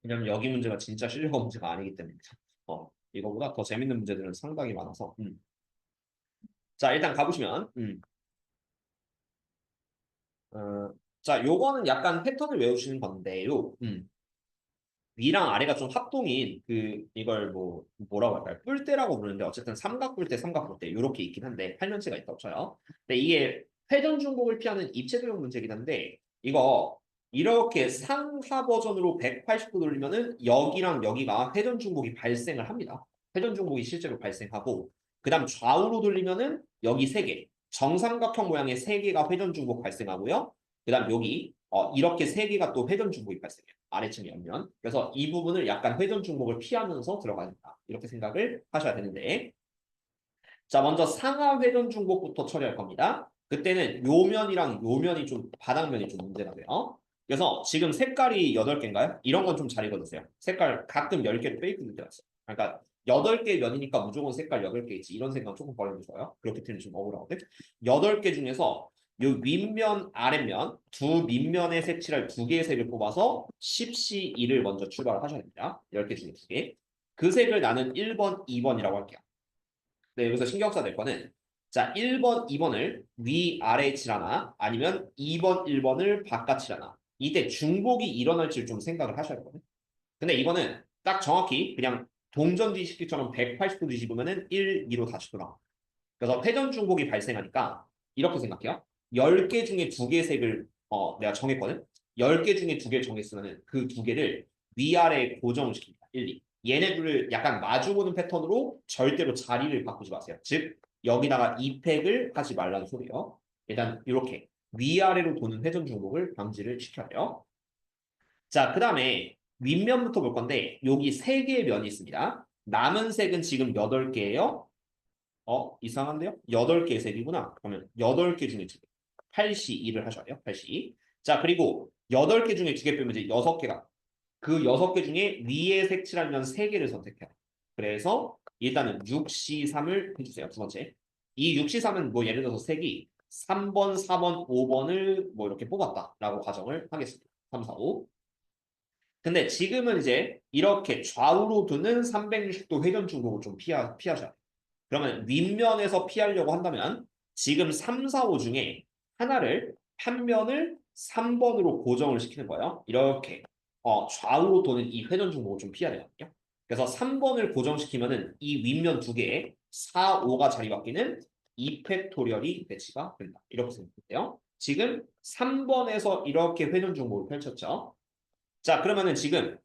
왜냐면 여기 문제가 진짜 실력 문제가 아니기 때문입니다. 이거보다 더 재밌는 문제들은 상당히 많아서. 자, 일단 가보시면, 자, 요거는 약간 패턴을 외우시는 건데요. 위랑 아래가 좀 합동인 이걸 뭐라고 할까요? 뿔대라고 부르는데 어쨌든 삼각뿔대, 삼각뿔대 이렇게 있긴 한데 8면체가 있다고 쳐요. 근데 이게 회전 중복을 피하는 입체도형 문제긴 한데 이거 이렇게 상하 버전으로 180도 돌리면은 여기랑 여기가 회전 중복이 발생을 합니다. 회전 중복이 실제로 발생하고 그다음 좌우로 돌리면은 여기 세 개, 정삼각형 모양의 세 개가 회전 중복 발생하고요. 그다음 여기 이렇게 세 개가 또 회전 중복이 발생해요. 아래층 옆면. 그래서 이 부분을 약간 회전 중복을 피하면서 들어가야 된다. 이렇게 생각을 하셔야 되는데 자, 먼저 상하 회전 중복부터 처리할 겁니다. 그때는 요 면이랑 요 면이 좀 바닥면이 좀 문제가 돼요. 그래서 지금 색깔이 8개인가요? 이런 건 좀 잘 읽어주세요. 색깔 가끔 10개를 페이크될 때가 있어요. 그러니까 8개 면이니까 무조건 색깔 8개 있지. 이런 생각 조금 버리면 좋아요. 그렇게 틀리면 좀 억울하거든. 8개 중에서 요 윗면, 아랫면 두 밑면에 색칠할 두 개의 색을 뽑아서 10C2를 먼저 출발을 하셔야 됩니다. 10개 중에 2개. 그 색을 나는 1번, 2번이라고 할게요. 네, 여기서 신경 써야 될 거는 자, 1번, 2번을 위아래 칠하나 아니면 2번, 1번을 바깥 칠하나 이때 중복이 일어날지를 좀 생각을 하셔야 되거든요. 근데 이거는 딱 정확히 그냥 동전 뒤집기처럼 180도 뒤집으면은 1, 2로 다시 돌아가. 그래서 회전 중복이 발생하니까 이렇게 생각해요. 10개 중에 2개 색을 내가 정했거든. 10개 중에 2개 정했으면 그 2개를 위아래 고정을 시킵니다. 1, 2. 얘네들을 약간 마주보는 패턴으로 절대로 자리를 바꾸지 마세요. 즉 여기다가 2팩을 하지 말라는 소리예요. 일단 이렇게 위아래로 도는 회전 중복을 방지를 시켜야 돼요. 자, 그 다음에 윗면부터 볼 건데 여기 3개의 면이 있습니다. 남은 색은 지금 8개예요. 이상한데요? 8개의 색이구나. 그러면 8개 중에 2개. 8C2를 하셔야 돼요. 8C2. 자, 그리고 8개 중에 2개 빼면 이제 6개가. 그 6개 중에 위에 색칠하면 3개를 선택해요. 그래서 일단은 6C3을 해주세요. 두 번째. 이 6C3은 뭐 예를 들어서 색이 3번, 4번, 5번을 뭐 이렇게 뽑았다라고 가정을 하겠습니다. 3, 4, 5. 근데 지금은 이제 이렇게 좌우로 두는 360도 회전 중복을 좀 피하셔야 돼요. 그러면 윗면에서 피하려고 한다면 지금 3, 4, 5 중에 하나를 한 면을 3번으로 고정을 시키는 거예요. 이렇게 좌우로 도는 이 회전 중복을 좀 피해야 되거든요. 그래서 3번을 고정시키면은 이 윗면 두 개에 4, 5가 자리 바뀌는 이펙토리얼이 배치가 된다. 이렇게 생각해요. 지금 3번에서 이렇게 회전 중복을 펼쳤죠. 자, 그러면은 지금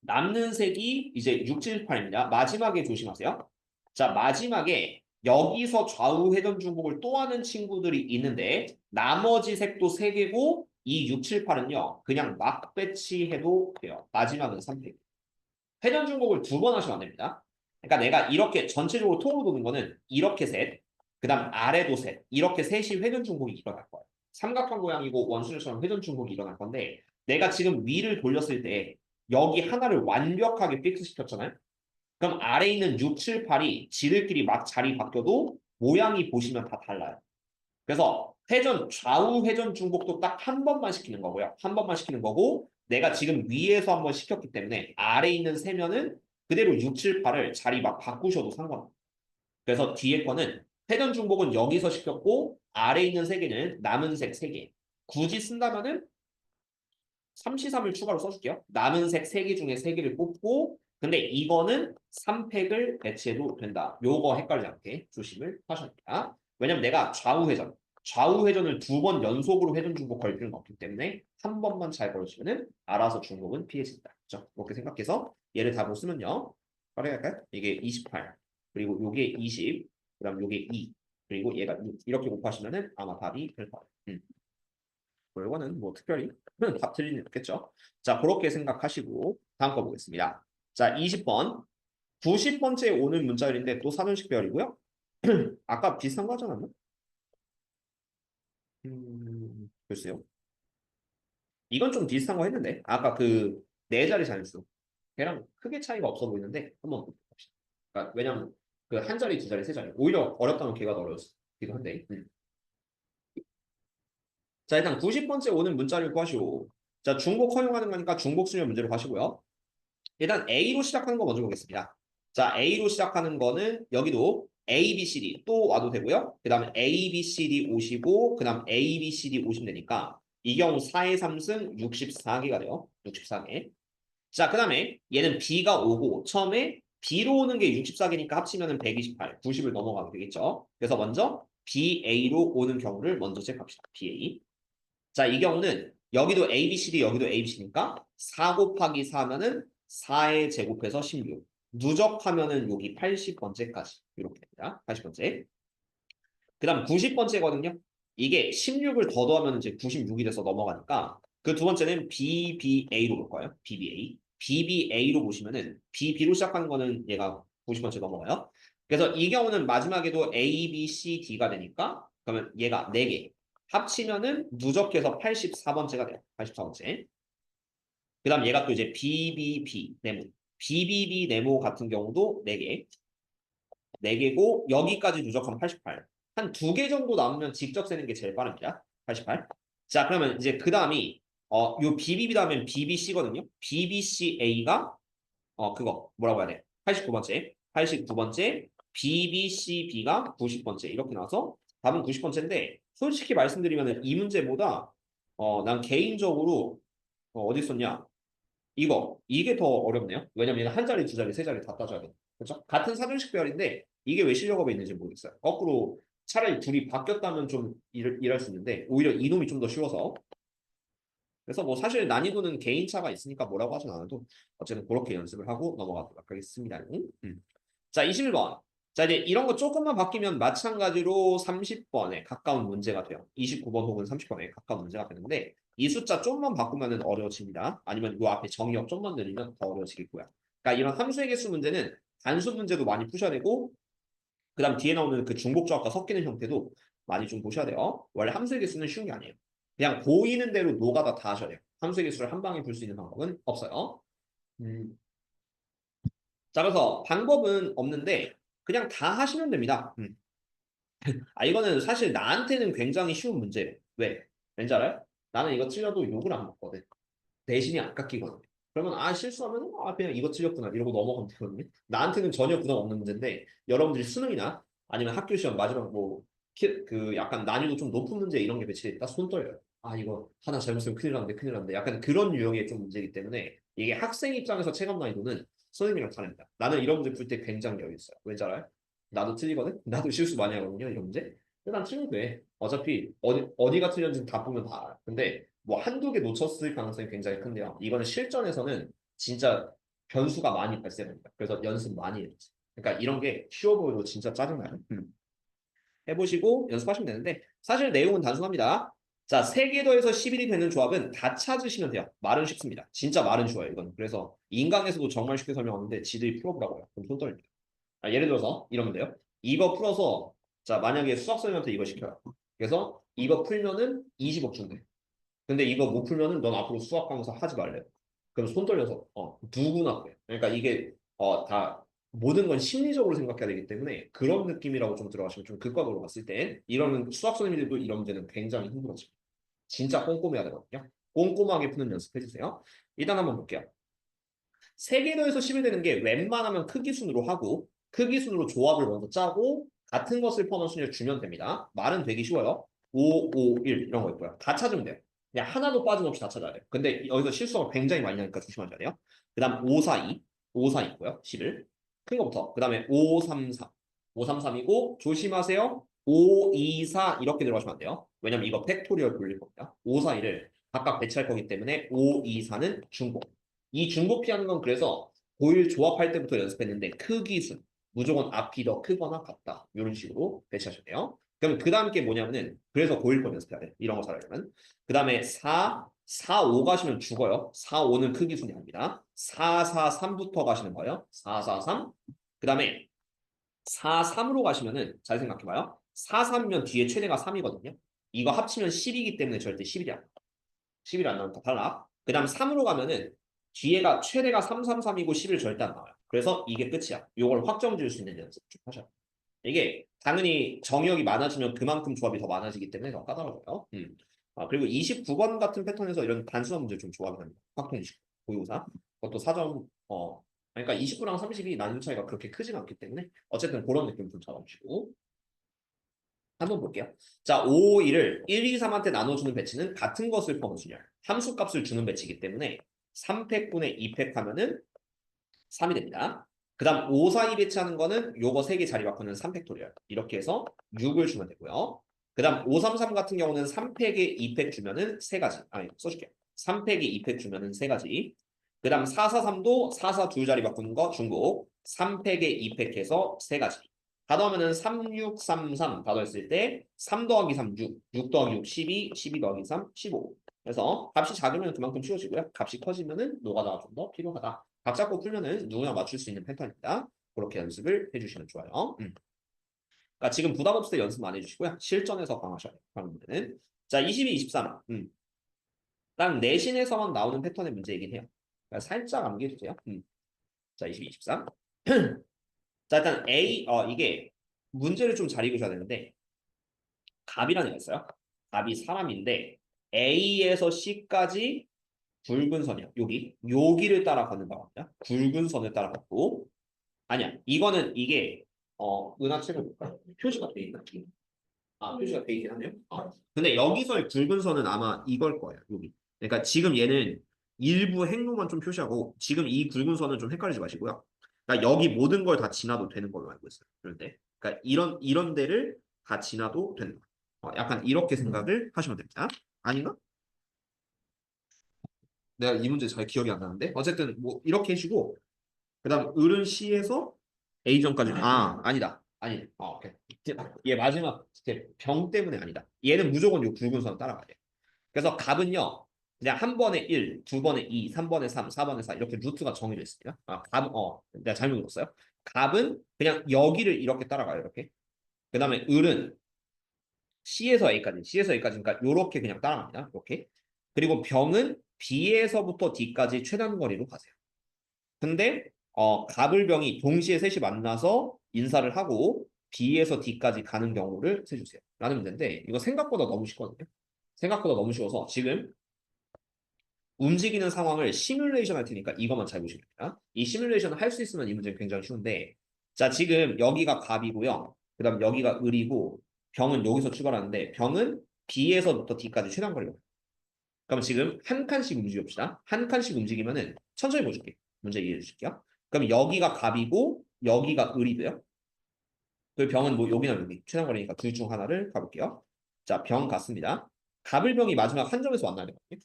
남는 색이 이제 6, 7, 8입니다. 마지막에 조심하세요. 자, 마지막에 여기서 좌우 회전 중복을 또 하는 친구들이 있는데 나머지 색도 3개고 이 6, 7, 8은요. 그냥 막 배치해도 돼요. 마지막은 3팩. 회전 중복을 2번 하시면 안 됩니다. 그러니까 내가 이렇게 전체적으로 통으로 도는 거는 이렇게 셋, 그 다음 아래도 셋, 이렇게 셋이 회전 중복이 일어날 거예요. 삼각형 모양이고 원수절처럼 회전 중복이 일어날 건데 내가 지금 위를 돌렸을 때 여기 하나를 완벽하게 픽스 시켰잖아요. 그럼 아래 있는 6, 7, 8이 지들끼리 막 자리 바뀌어도 모양이 보시면 다 달라요. 그래서 좌우 회전 중복도 딱 한 번만 시키는 거고요. 한 번만 시키는 거고 내가 지금 위에서 한 번 시켰기 때문에 아래 있는 세면은 그대로 6, 7, 8을 자리 막 바꾸셔도 상관없어요. 그래서 뒤에 거는 회전 중복은 여기서 시켰고 아래 있는 세 개는 남은 색 3개. 굳이 쓴다면은 3C3을 추가로 써줄게요. 남은 색 3개 중에 3개를 뽑고 근데 이거는 3팩을 배치해도 된다. 요거 헷갈리지 않게 조심을 하셔야 됩니다. 왜냐면 내가 좌우 회전을 2번 연속으로 회전 중복 걸 필요는 없기 때문에 한 번만 잘 걸으시면은 알아서 중복은 피해진다. 그렇죠? 그렇게 생각해서 얘를 답으로 쓰면요. 빠르게 할까요? 이게 28 그리고 요게 20 그다음 요게 2 그리고 얘가 6 이렇게 곱하시면은 아마 답이 될 거예요. 이거는 뭐 특별히 답 틀린 일 없겠죠. 자, 그렇게 생각하시고 다음 거 보겠습니다. 자, 20번. 90번째 오는 문자열인데 또 사전식 배열이고요. 아까 비슷한 거 하지 않았나? 글쎄요. 이건 좀 비슷한 거 했는데 아까 그 네 자리 자릿수 걔랑 크게 차이가 없어 보이는데 한번 봅시다. 그러니까 왜냐면 그 한 자리, 두 자리, 세 자리 오히려 어렵다면 걔가 더 어려웠기도 한데. 자, 일단 90번째 오는 문자를 구하시오. 자, 중복 허용하는 거니까 중복 수열 문제로 가시고요. 일단 A로 시작하는 거 먼저 보겠습니다. 자, A로 시작하는 거는 여기도 A, B, C, D 또 와도 되고요. 그 다음에 A, B, C, D 오시고 그 다음 A, B, C, D 오시면 되니까 이 경우 4의 3승 64개가 돼요. 64개. 자, 그 다음에 얘는 B가 오고 처음에 B로 오는 게 64개니까 합치면 128, 90을 넘어가게 되겠죠. 그래서 먼저 BA로 오는 경우를 먼저 체크합시다. BA. 자, 이 경우는 여기도 A, B, C, D, 여기도 A, B, C니까 4 곱하기 4면은 4에 제곱해서 16. 누적하면은 여기 80번째까지 이렇게 됩니다. 80번째. 그 다음 90번째거든요. 이게 16을 더 더하면 이제 96이 돼서 넘어가니까 그 두 번째는 BBA로 볼 거예요. BBA. BBA로 보시면은 BB로 시작하는 거는 얘가 90번째 넘어가요. 그래서 이 경우는 마지막에도 A, B, C, D가 되니까 그러면 얘가 4개. 합치면은 누적해서 84번째가 돼요. 84번째. 그 다음 얘가 또 이제 BBB 네모. BBB 네모 같은 경우도 4개. 4개고 여기까지 누적하면 88. 한 2개 정도 남으면 직접 세는 게 제일 빠릅니다. 88. 자, 그러면 이제 그 다음이 요 BBB 다음엔 BBC거든요. BBCA가 그거 뭐라고 해야 돼? 89번째. 89번째. BBCB가 90번째. 이렇게 나와서 답은 90번째인데 솔직히 말씀드리면 이 문제보다 난 개인적으로 어디 있었냐? 이게 더 어렵네요. 왜냐면 얘는 한 자리, 두 자리, 세 자리 다 따져야 돼. 그렇죠? 같은 사전식 배열인데 이게 왜 실력업에 있는지 모르겠어요. 거꾸로 차라리 둘이 바뀌었다면 좀 일할 수 있는데 오히려 이놈이 좀 더 쉬워서. 그래서 뭐 사실 난이도는 개인차가 있으니까 뭐라고 하진 않아도 어쨌든 그렇게 연습을 하고 넘어가도록 하겠습니다. 자, 21번. 자, 이제 이런 거 조금만 바뀌면 마찬가지로 30번에 가까운 문제가 돼요. 29번 혹은 30번에 가까운 문제가 되는데 이 숫자 좀만 바꾸면 어려워집니다. 아니면 이 앞에 정의역 좀만 늘리면 더 어려워지겠고요. 그러니까 이런 함수의 개수 문제는 단수 문제도 많이 푸셔야 되고 그 다음 뒤에 나오는 그 중복조합과 섞이는 형태도 많이 좀 보셔야 돼요. 원래 함수의 개수는 쉬운 게 아니에요. 그냥 보이는 대로 노가다 다 하셔야 돼요. 함수의 개수를 한 방에 풀 수 있는 방법은 없어요. 음. 자, 그래서 방법은 없는데 그냥 다 하시면 됩니다. 아, 이거는 사실 나한테는 굉장히 쉬운 문제예요. 왜? 왠지 알아요? 나는 이거 틀려도 욕을 안 먹거든. 대신이 안 깎이거든요. 그러면 실수하면 그냥 이거 틀렸구나 이러고 넘어가면 되거든요. 나한테는 전혀 부담 없는 문제인데 여러분들이 수능이나 아니면 학교 시험 마지막 뭐 그 약간 난이도 좀 높은 문제 이런 게 배치돼 있다 손 떨려요. 아, 이거 하나 잘못하면 큰일 났는데 약간 그런 유형의 좀 문제이기 때문에 이게 학생 입장에서 체감 난이도는 선생님이랑 다릅니다. 나는 이런 문제 풀 때 굉장히 여유 있어요. 왠지 알아요? 나도 틀리거든? 나도 실수 많이 하거든요, 이런 문제. 근데 난 틀려도 돼. 어차피 어디가 틀렸는지 다 보면 다 알아. 근데 뭐 한두 개 놓쳤을 가능성이 굉장히 큰데요. 이거는 실전에서는 진짜 변수가 많이 발생합니다. 그래서 연습 많이 해요. 그러니까 이런 게 쉬워 보여도 진짜 짜증나요. 해보시고 연습하시면 되는데 사실 내용은 단순합니다. 자, 3개 더해서 11이 되는 조합은 다 찾으시면 돼요. 말은 쉽습니다. 진짜 말은 쉬워요, 이건. 그래서 인강에서도 정말 쉽게 설명하는데 지들이 풀어보라고요. 그럼 손 떨립니다. 예를 들어서 이러면 돼요. 이거 풀어서 자, 만약에 수학 선생님한테 이거 시켜요. 그래서 이거 풀면은 20억 준대. 근데 이거 못 풀면은 넌 앞으로 수학 강사 하지 말래. 그럼 손 떨려서 누구나 그래. 그러니까 이게 다 모든 건 심리적으로 생각해야 되기 때문에 그런 느낌이라고 좀 들어가시면 좀 극과극으로 봤을 때 이런 수학 선생님들도 이런 문제는 굉장히 힘들어집니다. 진짜 꼼꼼해야 되거든요. 꼼꼼하게 푸는 연습해 주세요. 일단 한번 볼게요. 3개 더해서 10이 되는 게 웬만하면 크기 순으로 하고 크기 순으로 조합을 먼저 짜고 같은 것을 포함한 순위를 주면 됩니다. 말은 되기 쉬워요. 5, 5, 1 이런 거 있고요. 다 찾으면 돼요. 그냥 하나도 빠짐없이 다 찾아야 돼요. 근데 여기서 실수가 굉장히 많이 나니까 조심하셔야 돼요. 그 다음 5, 4, 2. 5, 4 있고요. 11. 큰 거부터. 그 다음에 5, 3, 4. 5, 3, 3이고 조심하세요. 5, 2, 4 이렇게 들어가시면 안 돼요. 왜냐면 이거 팩토리얼 돌릴 겁니다. 5, 4, 2를 각각 배치할 거기 때문에 5, 2, 4는 중복. 이 중복 피하는 건 그래서 고일 조합할 때부터 연습했는데 크기 순. 무조건 앞이 더 크거나 같다. 이런 식으로 배치하셔야 돼요. 그럼 그 다음 게 뭐냐면은 그래서 고일법 연습해야 돼. 이런 거 잘하려면. 그 다음에 4, 4, 5 가시면 죽어요. 4, 5는 크기 순이 아닙니다. 4, 4, 3부터 가시는 거예요. 4, 4, 3. 그 다음에 4, 3으로 가시면은 잘 생각해봐요. 4, 3이면 뒤에 최대가 3이거든요. 이거 합치면 10이기 때문에 절대 11이 안 나와. 11이 안 나오니까 탈락. 그 다음 3으로 가면은 뒤에가 최대가 3, 3, 3이고 11 절대 안 나와요. 그래서 이게 끝이야. 이걸 확정 지을 수 있는 연습 좀 하셔야 돼요. 이게 당연히 정의역이 많아지면 그만큼 조합이 더 많아지기 때문에 더 까다로워요. 그리고 29번 같은 패턴에서 이런 단순한 문제 좀 좋아하긴 합니다. 확통식, 고유사. 그것도 4점, 그러니까 29랑 30이 난이도 차이가 그렇게 크진 않기 때문에 어쨌든 그런 느낌 좀 잡아주시고. 한번 볼게요. 자, 5, 1을 1, 2, 3한테 나눠주는 배치는 같은 것을 포함하느냐. 함수값을 주는 배치이기 때문에 3팩분의 2팩 하면은 3이 됩니다. 그 다음 5, 4, 2 배치하는 거는 요거 3개 자리 바꾸는 3팩토리얼. 이렇게 해서 6을 주면 되고요. 그 다음 5, 3, 3 같은 경우는 3팩에 2팩 주면은 3가지. 아니, 써줄게요. 3팩에 2팩 주면은 3가지. 그 다음 4, 4, 3도 4, 4 두 자리 바꾸는 거 중복. 3팩에 2팩 해서 3가지. 다 더하면은 3, 6, 3, 3 다 더했을 때 3 더하기 3, 6, 6 더하기 6, 12, 12 더하기 3, 15. 그래서 값이 작으면 그만큼 쉬워지고요. 값이 커지면은 노가다가 좀 더 필요하다. 각 잡고 풀면은 누구나 맞출 수 있는 패턴입니다. 그렇게 연습을 해주시면 좋아요. 그러니까 지금 부담 없을 때 연습 많이 해주시고요. 실전에서 강화하셔야 돼요. 다음 문제는. 자, 22, 23. 딱 내신에서만 나오는 패턴의 문제이긴 해요. 그러니까 살짝 암기해주세요. 자, 22, 23. 자, 일단 A, 이게 문제를 좀 잘 읽으셔야 되는데, 갑이라는 게 있어요. 갑이 사람인데, A에서 C까지 굵은 선이야. 여기를 따라 걷는다고 합니다. 굵은 선을 따라 걷고, 아니야. 이거는 이게, 은하책을 볼까? 표시가 돼 있나? 표시가 돼 있긴 하네요. 근데 여기서의 굵은 선은 아마 이걸 거예요. 여기. 그러니까 지금 얘는 일부 행로만 좀 표시하고, 지금 이 굵은 선은 좀 헷갈리지 마시고요. 그러니까 여기 모든 걸 다 지나도 되는 걸로 알고 있어요. 그런데 그러니까 이런 데를 다 지나도 된다. 약간 이렇게 생각을 하시면 됩니다. 아닌가? 내가 이 문제 잘 기억이 안 나는데 어쨌든 뭐 이렇게 해주고 그다음 을은 C에서 A점까지 아니다. 아니 오케이. 얘 마지막 병 때문에 아니다. 얘는 무조건 요 굵은 선 따라가야 돼. 그래서 갑은요 그냥 한 번에 1, 두 번에 2, 3번에 3, 4번에 4 이렇게 루트가 정해져 있습니다. 내가 잘못 읽었어요. 갑은 그냥 여기를 이렇게 따라가요. 이렇게. 그다음에 을은 C에서 A까지 그러니까 요렇게 그냥 따라갑니다. 이렇게. 그리고 병은 B에서부터 D까지 최단 거리로 가세요. 근데 갑을병이 동시에 셋이 만나서 인사를 하고 B에서 D까지 가는 경우를 세주세요. 라는 문제인데 이거 생각보다 너무 쉽거든요. 생각보다 너무 쉬워서 지금 움직이는 상황을 시뮬레이션 할 테니까 이것만 잘 보시면 됩니다. 이 시뮬레이션을 할 수 있으면 이 문제는 굉장히 쉬운데 자 지금 여기가 갑이고요. 그 다음 여기가 을이고 병은 여기서 출발하는데 병은 B에서부터 D까지 최단 거리로 가요. 그럼 지금 한 칸씩 움직여봅시다. 한 칸씩 움직이면은 천천히 보여줄게. 문제 이해해 주실게요. 그럼 여기가 갑이고 여기가 을이 돼요. 그 병은 뭐 여기나 여기 최단거리니까 둘 중 하나를 가볼게요. 자, 병 갔습니다. 갑을 병이 마지막 한 점에서 만나야 되거든요.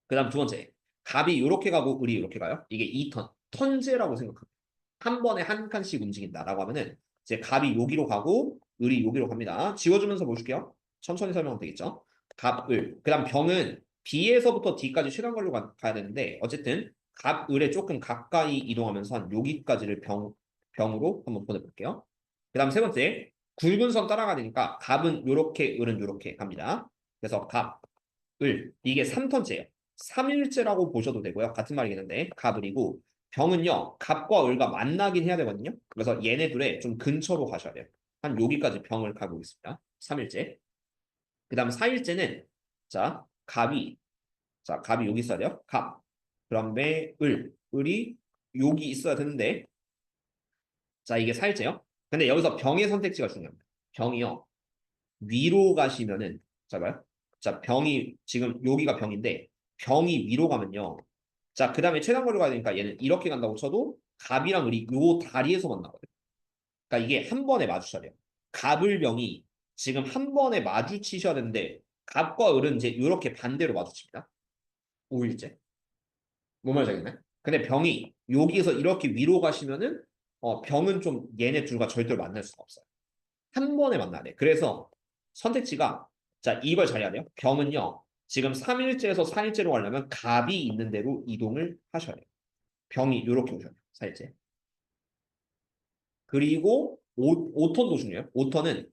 그 다음 두 번째. 갑이 이렇게 가고 을이 이렇게 가요. 이게 2턴. 턴제라고 생각합니다. 한 번에 한 칸씩 움직인다라고 하면은 이제 갑이 여기로 가고 을이 여기로 갑니다. 지워주면서 보실게요. 천천히 설명하면 되겠죠. 갑, 을. 그 다음 병은 B에서부터 D까지 시간 걸로 가야 되는데 어쨌든 갑, 을에 조금 가까이 이동하면서 한 여기까지를 병으로 한번 보내볼게요. 그 다음 세 번째. 굵은 선 따라가니까 갑은 요렇게, 을은 요렇게 갑니다. 그래서 갑, 을. 이게 3턴째예요. 3일째라고 보셔도 되고요. 같은 말이긴 한데 갑을이고 병은요. 갑과 을과 만나긴 해야 되거든요. 그래서 얘네 둘의 좀 근처로 가셔야 돼요. 한 여기까지 병을 가고 있습니다. 3일째. 그 다음 4일째는 자 갑이 여기 있어야 돼요. 갑. 그다음에 을이 여기 있어야 되는데 자 이게 4일째요. 근데 여기서 병의 선택지가 중요합니다. 병이요. 위로 가시면은 자 봐요. 자 병이 지금 여기가 병인데 병이 위로 가면요. 자 그 다음에 최단 거리로 가야 되니까 얘는 이렇게 간다고 쳐도 갑이랑 을이 요 다리에서 만나거든요. 그러니까 이게 한 번에 마주쳐야 돼요. 갑을 병이 지금 한 번에 마주치셔야 되는데 갑과 을은 이제 이렇게 반대로 마주칩니다. 5일째. 뭔 말인지 알겠나요? 근데 병이 여기에서 이렇게 위로 가시면은 병은 좀 얘네 둘과 절대로 만날 수가 없어요. 한 번에 만나야 돼. 그래서 선택지가 자 이걸 잘해야 돼요. 병은요. 지금 3일째에서 4일째로 가려면 갑이 있는 대로 이동을 하셔야 돼요. 병이 이렇게 오셔야 돼요. 4일째. 그리고 5턴도 중요해요. 5턴은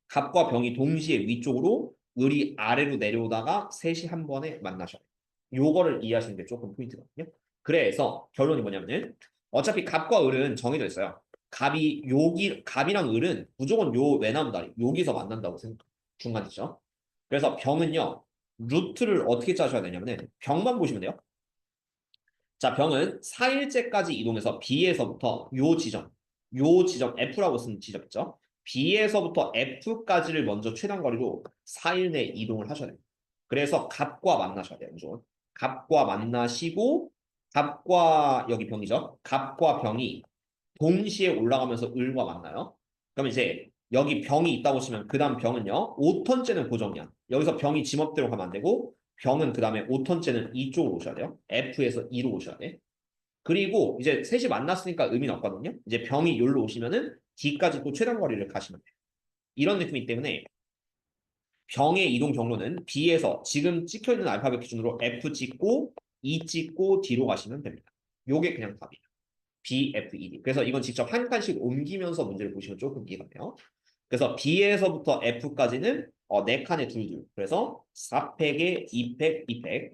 갑과 병이 동시에 위쪽으로 을이 아래로 내려오다가 셋이 한 번에 만나셔야 돼요. 요거를 이해하시는 게 조금 포인트거든요. 그래서 결론이 뭐냐면은 어차피 갑과 을은 정해져 있어요. 갑이랑 을은 무조건 요 외나무 다리 여기서 만난다고 생각 중간이죠. 그래서 병은요. 루트를 어떻게 짜셔야 되냐면은 병만 보시면 돼요. 자, 병은 4일째까지 이동해서 B에서부터 요 지점 F라고 쓴 지점 있죠? B에서부터 F까지를 먼저 최단 거리로 4일 내에 이동을 하셔야 돼요. 그래서 갑과 만나셔야 돼요. 무조건. 갑과 만나시고 갑과 여기 병이죠. 갑과 병이 동시에 올라가면서 을과 만나요. 그럼 이제 여기 병이 있다고 치면 그 다음 병은요. 5턴째는 고정이야. 여기서 병이 지멋대로 가면 안 되고 병은 그 다음에 5턴째는 이쪽으로 오셔야 돼요. F에서 E로 오셔야 돼. 그리고 이제 셋이 만났으니까 의미는 없거든요. 이제 병이 여기로 오시면은 D까지 또 최단 거리를 가시면 돼요. 이런 느낌이기 때문에 병의 이동 경로는 B에서 지금 찍혀있는 알파벳 기준으로 F 찍고 E 찍고 D로 가시면 됩니다. 요게 그냥 답이에요. B, F, E, D. 그래서 이건 직접 한 칸씩 옮기면서 문제를 보시면 조금 이해가 돼요. 그래서 B에서부터 F까지는 네 칸에 둘둘. 그래서 4팩에 2팩, 2팩.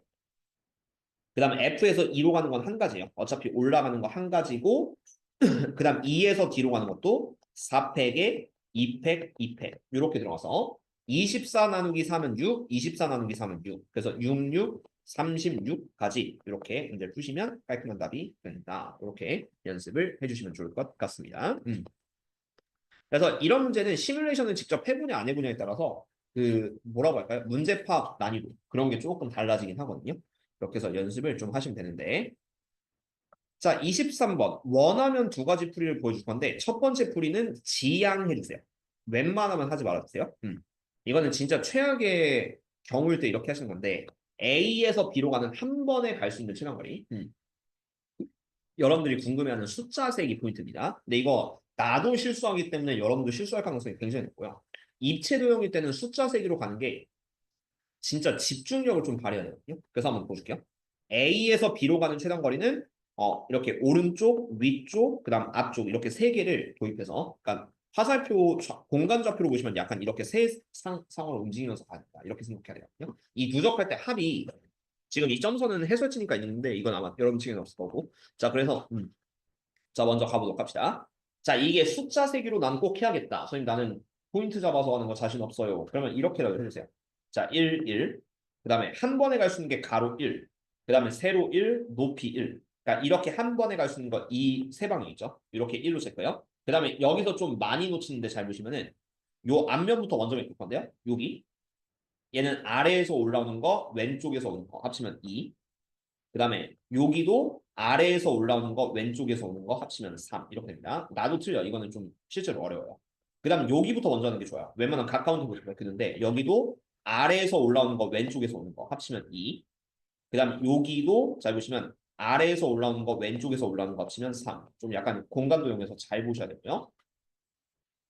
그 다음에 F에서 E로 가는 건 한 가지예요. 어차피 올라가는 거 한 가지고 그 다음 E에서 D로 가는 것도 4팩에 2팩, 2팩 이렇게 들어가서 24 나누기 4면 6, 24 나누기 4면 6. 그래서 66, 36까지 이렇게 문제를 푸시면 깔끔한 답이 된다. 이렇게 연습을 해주시면 좋을 것 같습니다. 그래서 이런 문제는 시뮬레이션을 직접 해보냐 안 해보냐에 따라서 그 뭐라고 할까요? 문제 파악 난이도 그런 게 조금 달라지긴 하거든요. 이렇게 해서 연습을 좀 하시면 되는데 자 23번 원하면 두 가지 풀이를 보여줄 건데 첫 번째 풀이는 지양해주세요. 웬만하면 하지 말아주세요. 이거는 진짜 최악의 경우일 때 이렇게 하시는 건데 A에서 B로 가는 한 번에 갈 수 있는 최단거리. 여러분들이 궁금해하는 숫자 세기 포인트입니다. 근데 이거 나도 실수하기 때문에 여러분도 실수할 가능성이 굉장히 높고요. 입체 도형일 때는 숫자 세기로 가는 게 진짜 집중력을 좀 발휘해야 되거든요. 그래서 한번 보여줄게요. A에서 B로 가는 최단 거리는 이렇게 오른쪽, 위쪽, 그다음 앞쪽 이렇게 세 개를 도입해서 그러니까 화살표 공간 좌표로 보시면 약간 이렇게 세 상으로 움직이면서 가니까 이렇게 생각해야 되거든요. 이 누적할 때 합이 지금 이 점선은 해설치니까 있는데 이건 아마 여러분 측에는 없을 거고 자 그래서 자 먼저 가보도록 합시다. 자 이게 숫자 세기로 난 꼭 해야겠다. 선생님 나는 포인트 잡아서 하는 거 자신 없어요. 그러면 이렇게라도 해주세요. 자 1, 1. 그 다음에 한 번에 갈 수 있는 게 가로 1. 그 다음에 세로 1, 높이 1. 그러니까 이렇게 한 번에 갈 수 있는 거 이 세 방이 있죠. 이렇게 1로 칠 거예요. 그 다음에 여기서 좀 많이 놓치는데 잘 보시면은 요 앞면부터 먼저 메꿀 건데요. 여기 얘는 아래에서 올라오는 거 왼쪽에서 오는 거 합치면 2. 그 다음에 여기도 아래에서 올라오는 거 왼쪽에서 오는 거 합치면 3 이렇게 됩니다. 나도 틀려. 이거는 좀 실제로 어려워요. 그 다음 여기부터 먼저 하는 게 좋아요. 웬만하면 가까운 데 보시면 이렇게 되는데 여기도 아래에서 올라오는 거 왼쪽에서 오는 거 합치면 2. 그 다음 여기도 잘 보시면 아래에서 올라오는 거 왼쪽에서 올라오는 거 합치면 3. 좀 약간 공간도 이용해서 잘 보셔야 되고요.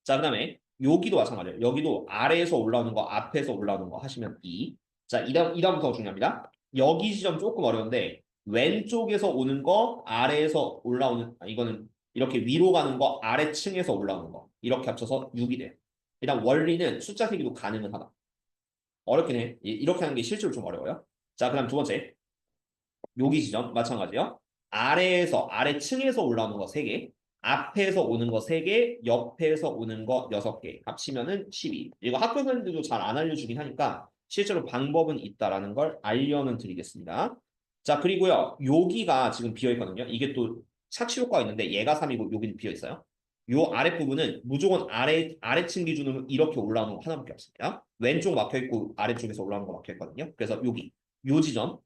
자, 그 다음에 여기도 마찬가지예요. 여기도 아래에서 올라오는 거, 앞에서 올라오는 거 하시면 2. 자, 이다음부터 중요합니다. 여기 지점 조금 어려운데 왼쪽에서 오는 거, 아래에서 올라오는 이거는 이렇게 위로 가는 거, 아래층에서 올라오는 거 이렇게 합쳐서 6이 돼요. 일단 원리는 숫자 세기도 가능은 하다. 어렵긴 해. 이렇게 하는 게 실제로 좀 어려워요. 자, 그다음 두 번째. 여기 지점 마찬가지요. 아래에서 아래층에서 올라오는 거 3개, 앞에서 오는 거 3개, 옆에서 오는 거 6개 합치면은 12. 이거 학교 선생님들도 잘 안 알려주긴 하니까 실제로 방법은 있다라는 걸 알려는 드리겠습니다. 자 그리고요 여기가 지금 비어 있거든요. 이게 또 사치 효과가 있는데 얘가 3이고 여기는 비어 있어요. 요 아랫부분은 무조건 아래층 기준으로 이렇게 올라오는 거 하나밖에 없습니다. 왼쪽 막혀 있고 아래쪽에서 올라오는 거 막혀 있거든요. 그래서 여기 요 지점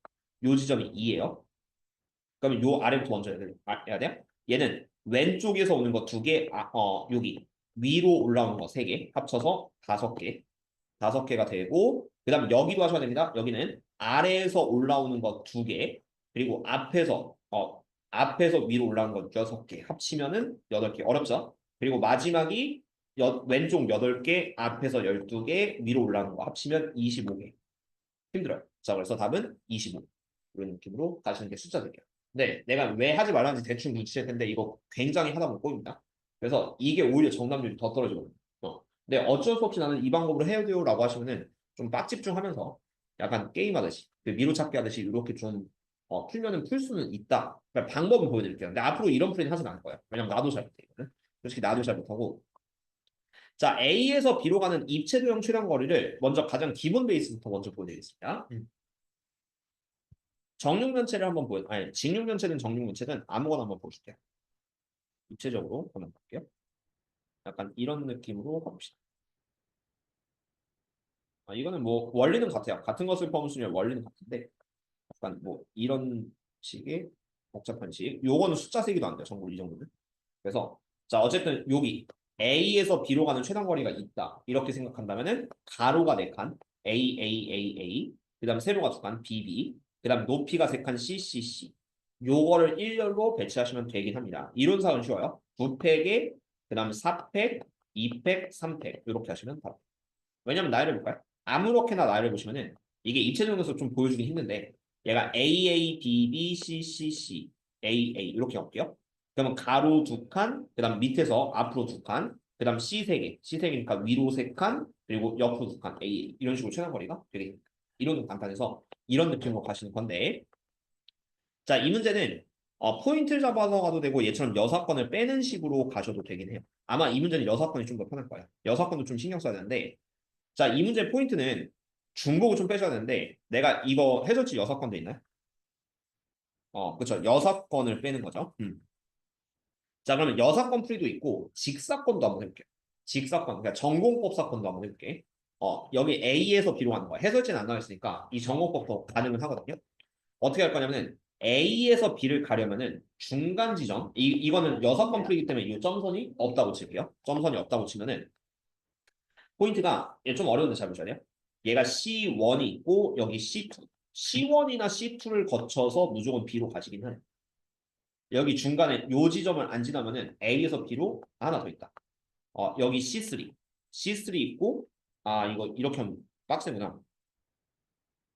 요 지점이 2예요. 그러면 요 아래부터 먼저 해야 돼요. 얘는 왼쪽에서 오는 거 2개, 여기 위로 올라오는 거 3개 합쳐서 5개, 5개가 되고 그다음 여기도 하셔야 됩니다. 여기는 아래에서 올라오는 거 2개, 그리고 앞에서 위로 올라오는 거 6개 합치면은 8개. 어렵죠? 그리고 마지막이 왼쪽 8개, 앞에서 12개, 위로 올라오는 거 합치면 25개. 힘들어요. 자, 그래서 답은 25. 이런 느낌으로 가시는 게 숫자들이에요. 네, 내가 왜 하지 말라는지 대충 눈치챌 텐데 이거 굉장히 하다 보면 꼬입니다. 그래서 이게 오히려 정답률이 더 떨어지거든요. 근데 어쩔 수 없이 나는 이 방법으로 해야 돼요 라고 하시면은 좀 빡집중하면서 약간 게임하듯이 그 미로찾기 하듯이 이렇게 좀 풀면은 풀 수는 있다. 그러니까 방법은 보여드릴게요. 근데 앞으로 이런 풀이는 하진 않을 거예요. 왜냐면 나도 잘 못해요. 솔직히 나도 잘 못하고 자, A에서 B로 가는 입체도형 최단 거리를 먼저 가장 기본 베이스부터 먼저 보여드리겠습니다. 정육면체를 한번 아니, 직육면체든 정육면체든 아무거나 한번 보여줄게요. 입체적으로 한번 볼게요. 약간 이런 느낌으로 가봅시다. 이거는 뭐 원리는 같아요. 같은 것을 포함시키면 원리는 같은데 약간 뭐 이런 식의 복잡한 식. 요거는 숫자 세기도 안 돼요. 전부 이 정도는. 그래서 자 어쨌든 여기 A에서 B로 가는 최단 거리가 있다. 이렇게 생각한다면은 가로가 4칸 A 그다음 세로가 2칸 B 그다음 높이가 3칸 C 요거를 일렬로 배치하시면 되긴 합니다. 이론상은 쉬워요. 9팩에 그다음 4팩, 2팩, 3팩 이렇게 하시면 답. 왜냐면 나이를 볼까요? 아무렇게나 나이를 보시면은 이게 입체적으로서 좀 보여주기 힘든데 얘가 A 이렇게 할게요. 그러면 가로 2칸, 그다음 밑에서 앞으로 2칸, 그다음 C 3개, C 3개니까 위로 3칸, 그리고 옆으로 2칸, A 이런 식으로 최단 거리가 되게 이론은 간단해서 이런 느낌으로 가시는 건데 자, 이 문제는 포인트를 잡아서 가도 되고 얘처럼 여사건을 빼는 식으로 가셔도 되긴 해요. 아마 이 문제는 여사건이 좀 더 편할 거예요. 여사건도 좀 신경 써야 되는데 자, 이 문제의 포인트는 중복을 좀 빼줘야 되는데 내가 이거 해설지 6건도 있나요? 그쵸. 6건을 빼는 거죠. 자, 그러면 여사건 풀이도 있고 직사건도 한번 해볼게요. 직사건, 그러니까 전공법 사건도 한번 해볼게. 여기 A에서 B로 가는 거야. 해설지는 안 나와 있으니까 이 전공법도 가능은 하거든요. 어떻게 할 거냐면은 A에서 B를 가려면은 중간 지점, 이거는 여사건 풀이기 때문에 이 점선이 없다고 칠게요. 점선이 없다고 치면은 포인트가 얘 좀 어려운데 잘 보셔야 돼요. 얘가 C1이 있고 여기 C2. C1이나 C2를 거쳐서 무조건 B로 가시긴 해요. 여기 중간에 요 지점을 안 지나면은 A에서 B로 하나 더 있다. 여기 C3. C3 있고 이거 이렇게 하면 빡세구나.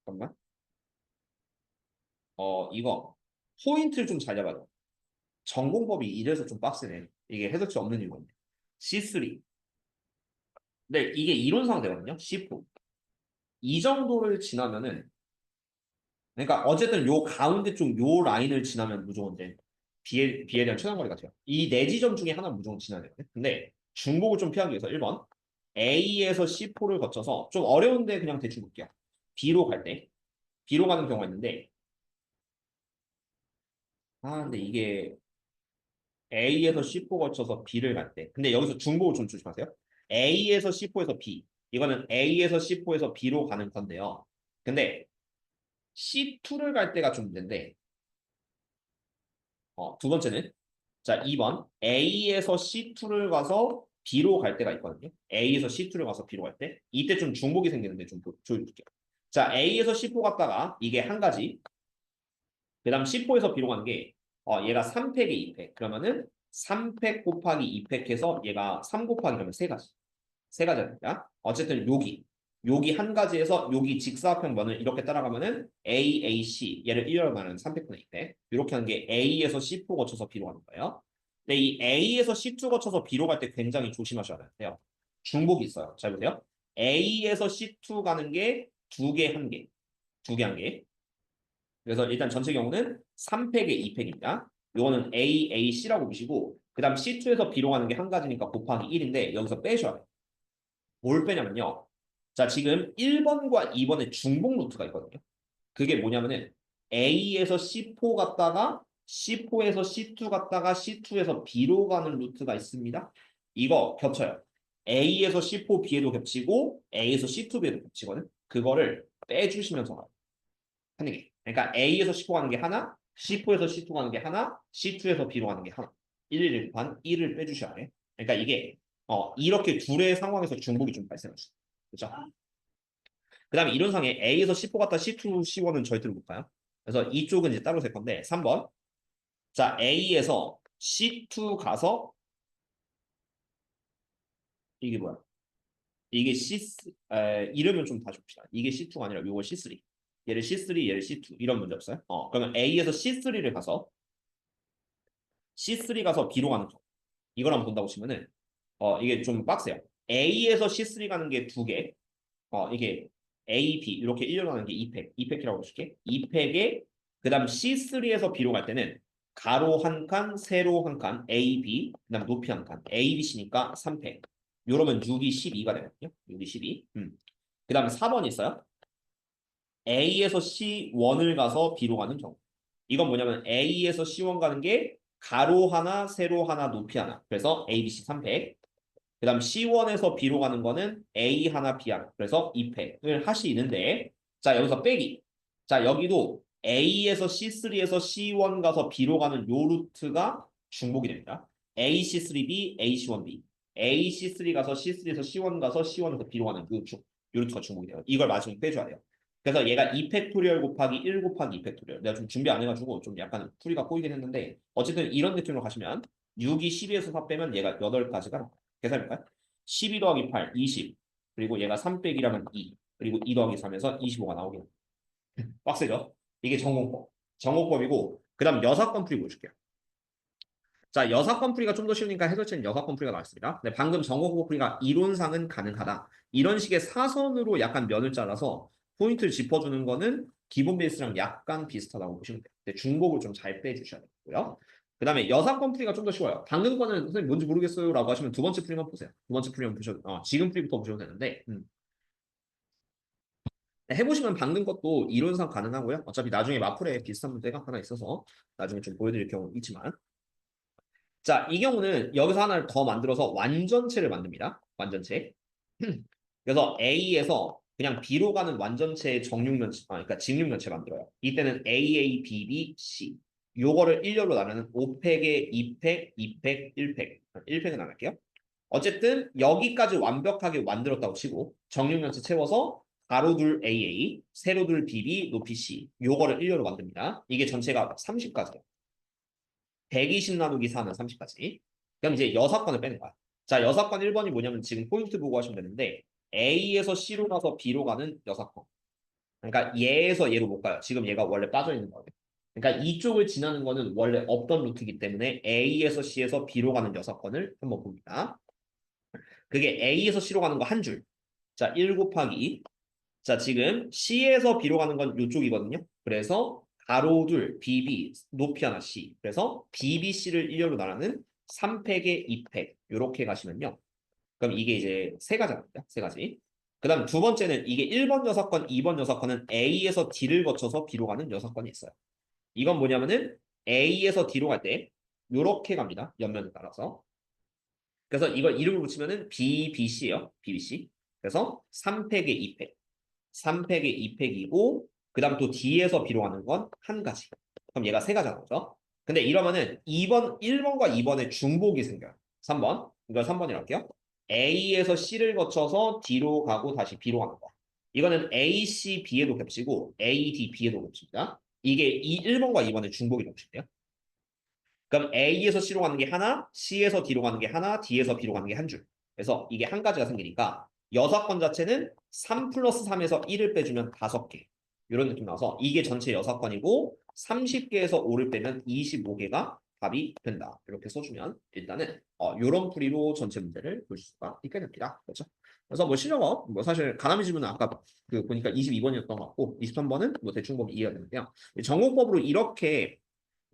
잠깐만. 이거 포인트를 좀 잘 잡아요. 전공법이 이래서 좀 빡세네. 이게 해석치 없는 이유인데. C3. 근데 이게 이론상 되거든요. C4. 이 정도를 지나면은 그러니까 어쨌든 요 가운데 쪽 요 라인을 지나면 무조건 돼. 비에 대한 최단거리가 돼요. 이 네 지점 중에 하나 무조건 지나야 되거든. 근데 중복을 좀 피하기 위해서 1번 A에서 C4를 거쳐서 좀 어려운데 그냥 대충 볼게요. B로 갈 때. B로 가는 경우가 있는데 근데 이게 A에서 C4 거쳐서 B를 갈 때. 근데 여기서 중복을 좀 조심하세요. A에서 C4에서 B. 이거는 A에서 C4에서 B로 가는 건데요. 근데 C2를 갈 때가 좀 문제인데 두 번째는 자 2번 A에서 C2를 가서 B로 갈 때가 있거든요. A에서 C2를 가서 B로 갈 때 이때 좀 중복이 생기는데 좀 조여줄게요. 자 A에서 C4 갔다가 이게 한 가지 그 다음 C4에서 B로 가는 게 얘가 3팩에 2팩 그러면은 3팩 곱하기 2팩 해서 얘가 3 곱하기 그러면 세 가지입니다. 어쨌든 여기 한 가지에서 여기 직사각형 면을 이렇게 따라가면은 AAC 얘를 1로 말하는 300분의 200 이렇게 하는 게 A에서 C2 거쳐서 B로 가는 거예요. 근데 이 A에서 C2 거쳐서 B로 갈 때 굉장히 조심하셔야 되는데요. 중복이 있어요. 잘 보세요. A에서 C2 가는 게 두 개, 한 개. 두 개, 한 개. 그래서 일단 전체 경우는 3팩에 2팩입니다. 이거는 AAC라고 보시고 그 다음 C2에서 B로 가는 게 한 가지니까 곱하기 1인데 여기서 빼셔야 돼요. 뭘 빼냐면요. 자, 지금 1번과 2번의 중복 루트가 있거든요. 그게 뭐냐면은 A에서 C4 갔다가 C4에서 C2 갔다가 C2에서 B로 가는 루트가 있습니다. 이거 겹쳐요. A에서 C4 B에도 겹치고 A에서 C2 B에도 겹치거든. 그거를 빼주시면서 하는 게. 그러니까 A에서 C4 가는 게 하나, C4에서 C2 가는 게 하나, C2에서 B로 가는 게 하나. 1을 곱한 1을 빼주셔야 돼. 그러니까 이게 이렇게 둘의 상황에서 중복이 좀 발생할 수 있어요. 그렇죠? 그 다음에 이론상에 A에서 C4 갔다 C2, C1은 절대로 못 가요. 그래서 이쪽은 이제 따로 셀 건데 3번 자 A에서 C2 가서 이게 뭐야? 이게 이름을 좀 다시 봅시다. 이게 C2가 아니라 이거 C3 얘를 C3 얘를 C2 이런 문제 없어요? 그러면 A에서 C3를 가서 C3 가서 B로 가는 거 이걸 한번 본다고 치면은 이게 좀 빡세요. A에서 C3 가는 게 두 개. 이게 A, B 이렇게 일렬로 가는 게 2팩, 2팩이라고 해줄게. 2팩에 그다음 C3에서 B로 갈 때는 가로 한 칸, 세로 한 칸, A, B, 그다음 높이 한 칸, A, B, C니까 3팩. 요러면 6이 12가 되거든요. 6이 12. 그 다음에 4번 있어요. A에서 C1을 가서 B로 가는 경우. 이건 뭐냐면 A에서 C1 가는 게 가로 하나, 세로 하나, 높이 하나. 그래서 A, B, C 3팩. 그 다음 C1에서 B로 가는 거는 A 하나, B 하나. 그래서 2팩을 하시는데 자 여기서 빼기. 자 여기도 A에서 C3에서 C1 가서 B로 가는 요 루트가 중복이 됩니다. A, C3B, A, C1B. A, C3 가서 C3에서 C1 가서 C1에서 B로 가는 요 루트가 중복이 돼요. 이걸 마지막에 빼줘야 돼요. 그래서 얘가 2팩토리얼 곱하기 1 곱하기 2팩토리얼. 내가 좀 준비 안 해가지고 좀 약간 풀이가 꼬이긴 했는데 어쨌든 이런 느낌으로 가시면 6이 12에서 4 빼면 얘가 8까지가 계산할까요? 12 더하기 8, 20. 그리고 얘가 3 빼기라면 2. 그리고 2 더하기 3에서 25가 나오게. 빡세죠? 이게 전공법. 전공법이고 그 다음 여사건 풀이 보여줄게요. 자, 여사건 풀이가 좀 더 쉬우니까 해설체는 여사건 풀이가 나왔습니다. 근데 방금 전공법 풀이가 이론상은 가능하다. 이런 식의 사선으로 약간 면을 잘라서 포인트를 짚어주는 거는 기본 베이스랑 약간 비슷하다고 보시면 돼요. 근데 중복을 좀 잘 빼주셔야 되고요. 그 다음에 여사건 풀이가 좀 더 쉬워요. 방금 거는 선생님 뭔지 모르겠어요 라고 하시면 두 번째 풀이만 보세요. 두 번째 풀이만 보셔도 지금 풀이부터 보셔도 되는데 해보시면 방금 것도 이론상 가능하고요. 어차피 나중에 마플에 비슷한 문제가 하나 있어서 나중에 좀 보여드릴 경우 있지만 자, 이 경우는 여기서 하나를 더 만들어서 완전체를 만듭니다. 완전체. 그래서 A에서 그냥 B로 가는 완전체의 정육면체, 그러니까 직육면체 만들어요. 이때는 AA, BB, C. 요거를 일렬로 나누는 5팩에 2팩, 2팩, 1팩. 1팩은 안 할게요. 어쨌든 여기까지 완벽하게 만들었다고 치고 정육면체 채워서 가로둘 AA, 세로둘 BB, 높이 C. 요거를 일렬로 만듭니다. 이게 전체가 30까지예요. 120 나누기 4는 30까지. 그럼 이제 여사건을 빼는 거야. 자, 여사건 1번이 뭐냐면 지금 포인트 보고 하시면 되는데 A에서 C로 가서 B로 가는 여사건. 그러니까 얘에서 얘로 못 가요. 지금 얘가 원래 빠져 있는 거예요. 그러니까 이쪽을 지나는 거는 원래 없던 루트이기 때문에 A에서 C에서 B로 가는 여사건을 한번 봅니다. 그게 A에서 C로 가는 거 한 줄. 자, 1 곱하기. 자, 지금 C에서 B로 가는 건 이쪽이거든요. 그래서 가로둘 BB 높이 하나 C. 그래서 BBC를 일렬로 나누는 3팩에 2팩. 이렇게 가시면요. 그럼 이게 이제 세 가지입니다. 세 가지. 그다음 두 번째는 이게 1번 여사건, 2번 여사건은 A에서 D를 거쳐서 B로 가는 여사건이 있어요. 이건 뭐냐면은 A에서 D로 갈 때 이렇게 갑니다. 옆면을 따라서. 그래서 이걸 이름을 붙이면은 BBC예요. BBC. 그래서 3팩에 2팩. 3팩에 2팩이고 그다음 또 D에서 B로 가는 건 한 가지. 그럼 얘가 세 가지 나오죠. 근데 이러면은 2번 1번과 2번의 중복이 생겨요. 3번. 이걸 3번이라고 할게요. A에서 C를 거쳐서 D로 가고 다시 B로 가는 거. 이거는 A, C, B에도 겹치고 A, D, B에도 겹칩니다. 이게 1번과 2번의 중복이라고 보시면 돼요. 그럼 A에서 C로 가는 게 하나, C에서 D로 가는 게 하나, D에서 B로 가는 게 한 줄. 그래서 이게 한 가지가 생기니까 여사건 자체는 3 플러스 3에서 1을 빼주면 5개. 이런 느낌 나서 이게 전체 여사건이고 30개에서 5를 빼면 25개가 답이 된다. 이렇게 써주면 일단은 이런 풀이로 전체 문제를 볼 수가 있게 됩니다. 그렇죠? 그래서 뭐 실력업 뭐 사실 가나미 지문은 아까 그 보니까 22번이었던 것 같고 23번은 뭐 대충 보면 이해가 되는데요. 전공법으로 이렇게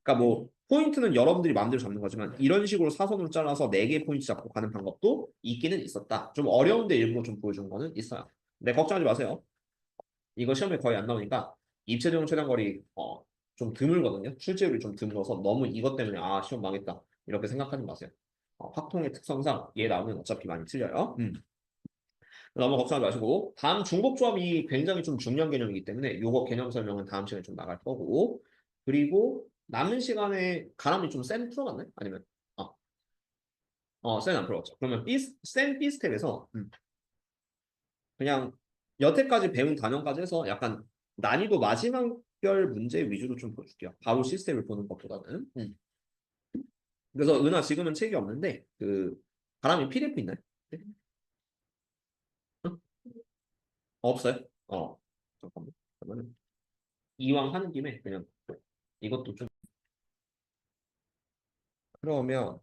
그러니까 뭐 포인트는 여러분들이 마음대로 잡는 거지만 이런 식으로 사선으로 잘라서 4개 포인트 잡고 가는 방법도 있기는 있었다. 좀 어려운데 일부러 좀 보여준 거는 있어요. 근데 걱정하지 마세요. 이거 시험에 거의 안 나오니까 입체적 최단거리 좀 드물거든요. 출제율이 좀 드물어서 너무 이것 때문에 아 시험 망했다 이렇게 생각하지 마세요. 확통의 특성상 얘 나오면 어차피 많이 틀려요. 너무 걱정하지 마시고 다음 중복조합이 굉장히 좀 중요한 개념이기 때문에 요거 개념 설명은 다음 시간에 좀 나갈 거고 그리고 남은 시간에 가람이 좀 센 풀어갔나요? 아니면 센 안 풀어갔죠. 그러면 센 B스텝에서 그냥 여태까지 배운 단원까지 해서 약간 난이도 마지막 별 문제 위주로 좀 보여줄게요. 바로 시스템을 보는 것보다는. 그래서 은하 지금은 책이 없는데 그 바람이 PDF 있나요? 네? 어? 없어요? 잠깐만. 그러면 이왕 하는 김에 그냥 이것도 좀 그러면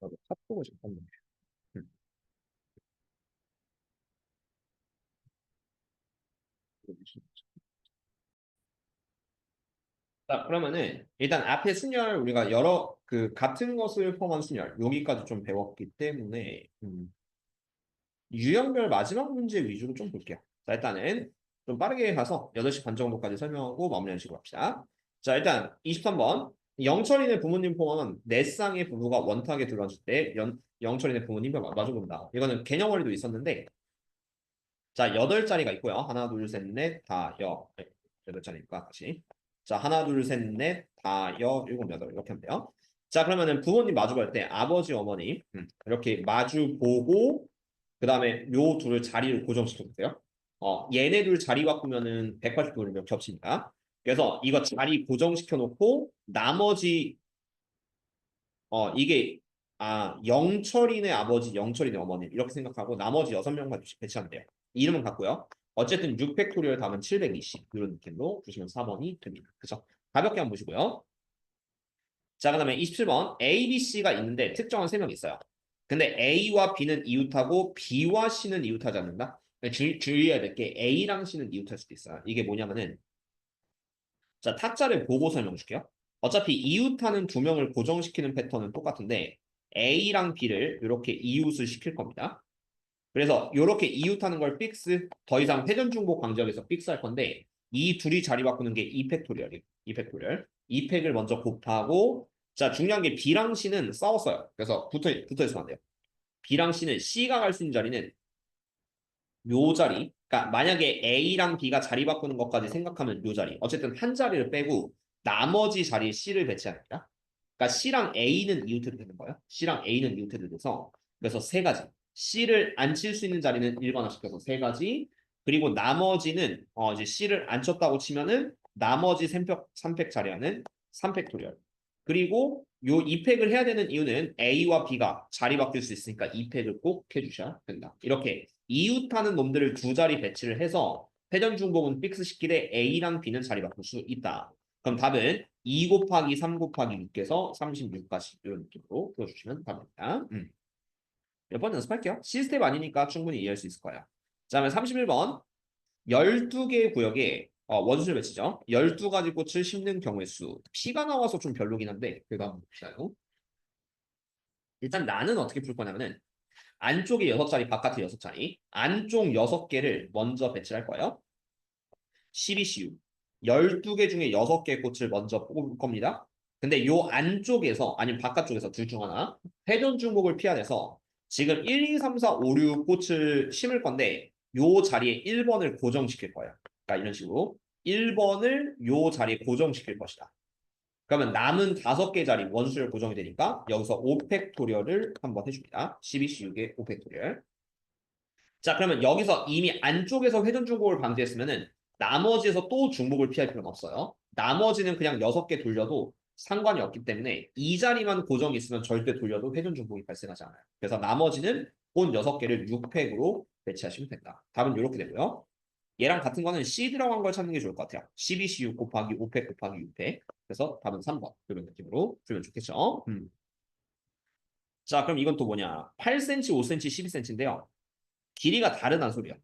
나도 카톡을 잠깐만. 음. 자, 그러면은 일단 앞에 순열 우리가 여러 그 같은 것을 포함한 순열 여기까지 좀 배웠기 때문에 유형별 마지막 문제 위주로 좀 볼게요. 자, 일단은 좀 빠르게 가서 8시 반 정도까지 설명하고 마무리하는 식으로 합시다. 자, 일단 23번. 영철이네 부모님 포함한 4쌍의 부부가 원탁에 들어왔을 때 영철이네 부모님과 마주본다. 이거는 개념 원리도 있었는데 자, 8자리가 있고요. 하나, 둘, 셋, 넷, 다, 여. 네, 8자리니까 다시. 자, 하나, 둘, 셋, 넷, 다, 여, 일곱, 여덟. 이렇게 하면 돼요. 자, 그러면은 부모님 마주 볼 때 아버지, 어머니 이렇게 마주 보고 그다음에 요 둘을 자리를 고정시켜 주세요. 얘네 둘 자리 바꾸면은 180도면 겹치니까. 그래서 이거 자리 고정시켜 놓고 나머지 이게 영철이네 아버지, 영철이네 어머니 이렇게 생각하고 나머지 6명만 배치하면 돼요. 이름은 같고요. 어쨌든 6팩토리얼 다음은 720 이런 느낌으로 보시면 4번이 됩니다. 그죠? 가볍게 한번 보시고요. 자, 그다음에 27번 A, B, C가 있는데 특정한 3명이 있어요. 근데 A와 B는 이웃하고 B와 C는 이웃하지 않는다. 주의해야 될 게 A랑 C는 이웃할 수도 있어요. 이게 뭐냐면은 자, 타짜를 보고 설명 줄게요. 어차피 이웃하는 2명을 고정시키는 패턴은 똑같은데 A랑 B를 이렇게 이웃을 시킬 겁니다. 그래서 이렇게 이웃하는 걸 픽스, 더 이상 회전중복 강제역에서 픽스 할 건데 이 둘이 자리 바꾸는 게 2팩토리얼이에요. 2팩토리얼. 2팩을 먼저 곱하고 자, 중요한 게 B랑 C는 싸웠어요. 그래서 붙어 있으면 안 돼요. B랑 C는 C가 갈 수 있는 자리는 요 자리. 그러니까 만약에 A랑 B가 자리 바꾸는 것까지 생각하면 요 자리. 어쨌든 한 자리를 빼고 나머지 자리에 C를 배치합니다. 그러니까 C랑 A는 이웃해도 되는 거예요. C랑 A는 이웃해도 돼서 그래서 3가지. C를 안 칠 수 있는 자리는 일반화시켜서 3가지. 그리고 나머지는 이제 C를 안 쳤다고 치면은 나머지 3팩 자리하는 3팩토리얼. 그리고 요 2팩을 해야 되는 이유는 A와 B가 자리 바뀔 수 있으니까 2팩을 꼭 해주셔야 된다. 이렇게 이웃하는 놈들을 2자리 배치를 해서 회전 중복은 픽스 시킬에 A랑 B는 자리 바꿀 수 있다. 그럼 답은 2 곱하기 3 곱하기 6에서 36까지 이런 느낌으로 풀어주시면 답입니다. 몇 번 연습할게요. 시스템 아니니까 충분히 이해할 수 있을 거예요. 자, 그러면 31번 12개의 구역에 원수를 외치죠. 12가지 꽃을 심는 경우의 수. P가 나와서 좀 별로긴 한데 그거 한번 봅시다요. 일단 나는 어떻게 풀 거냐면은 안쪽에 6자리, 바깥에 6자리. 안쪽 6개를 먼저 배치할 거예요. 12CU. 12개 중에 6개 꽃을 먼저 뽑을 겁니다. 근데 요 안쪽에서 아니면 바깥쪽에서 둘 중 하나 회전 중복을 피해내서 지금 1, 2, 3, 4, 5, 6 꽃을 심을 건데 요 자리에 1번을 고정시킬 거예요. 그러니까 이런 식으로 1번을 요 자리에 고정시킬 것이다. 그러면 남은 5개 자리 원수열 고정이 되니까 여기서 5팩토리얼을 한번 해줍니다. 12C6의 5팩토리얼. 자, 그러면 여기서 이미 안쪽에서 회전 중복을 방지했으면은 나머지에서 또 중복을 피할 필요는 없어요. 나머지는 그냥 6개 돌려도 상관이 없기 때문에 이 자리만 고정이 있으면 절대 돌려도 회전 중복이 발생하지 않아요. 그래서 나머지는 본 6개를 6팩으로 배치하시면 된다. 답은 이렇게 되고요. 얘랑 같은 거는 C 들어간 걸 찾는 게 좋을 것 같아요. 12C6 곱하기 5팩 곱하기 6팩. 그래서 답은 3번. 이런 느낌으로 풀면 좋겠죠. 자, 그럼 이건 또 뭐냐. 8cm, 5cm, 12cm인데요. 길이가 다르다는 소리야.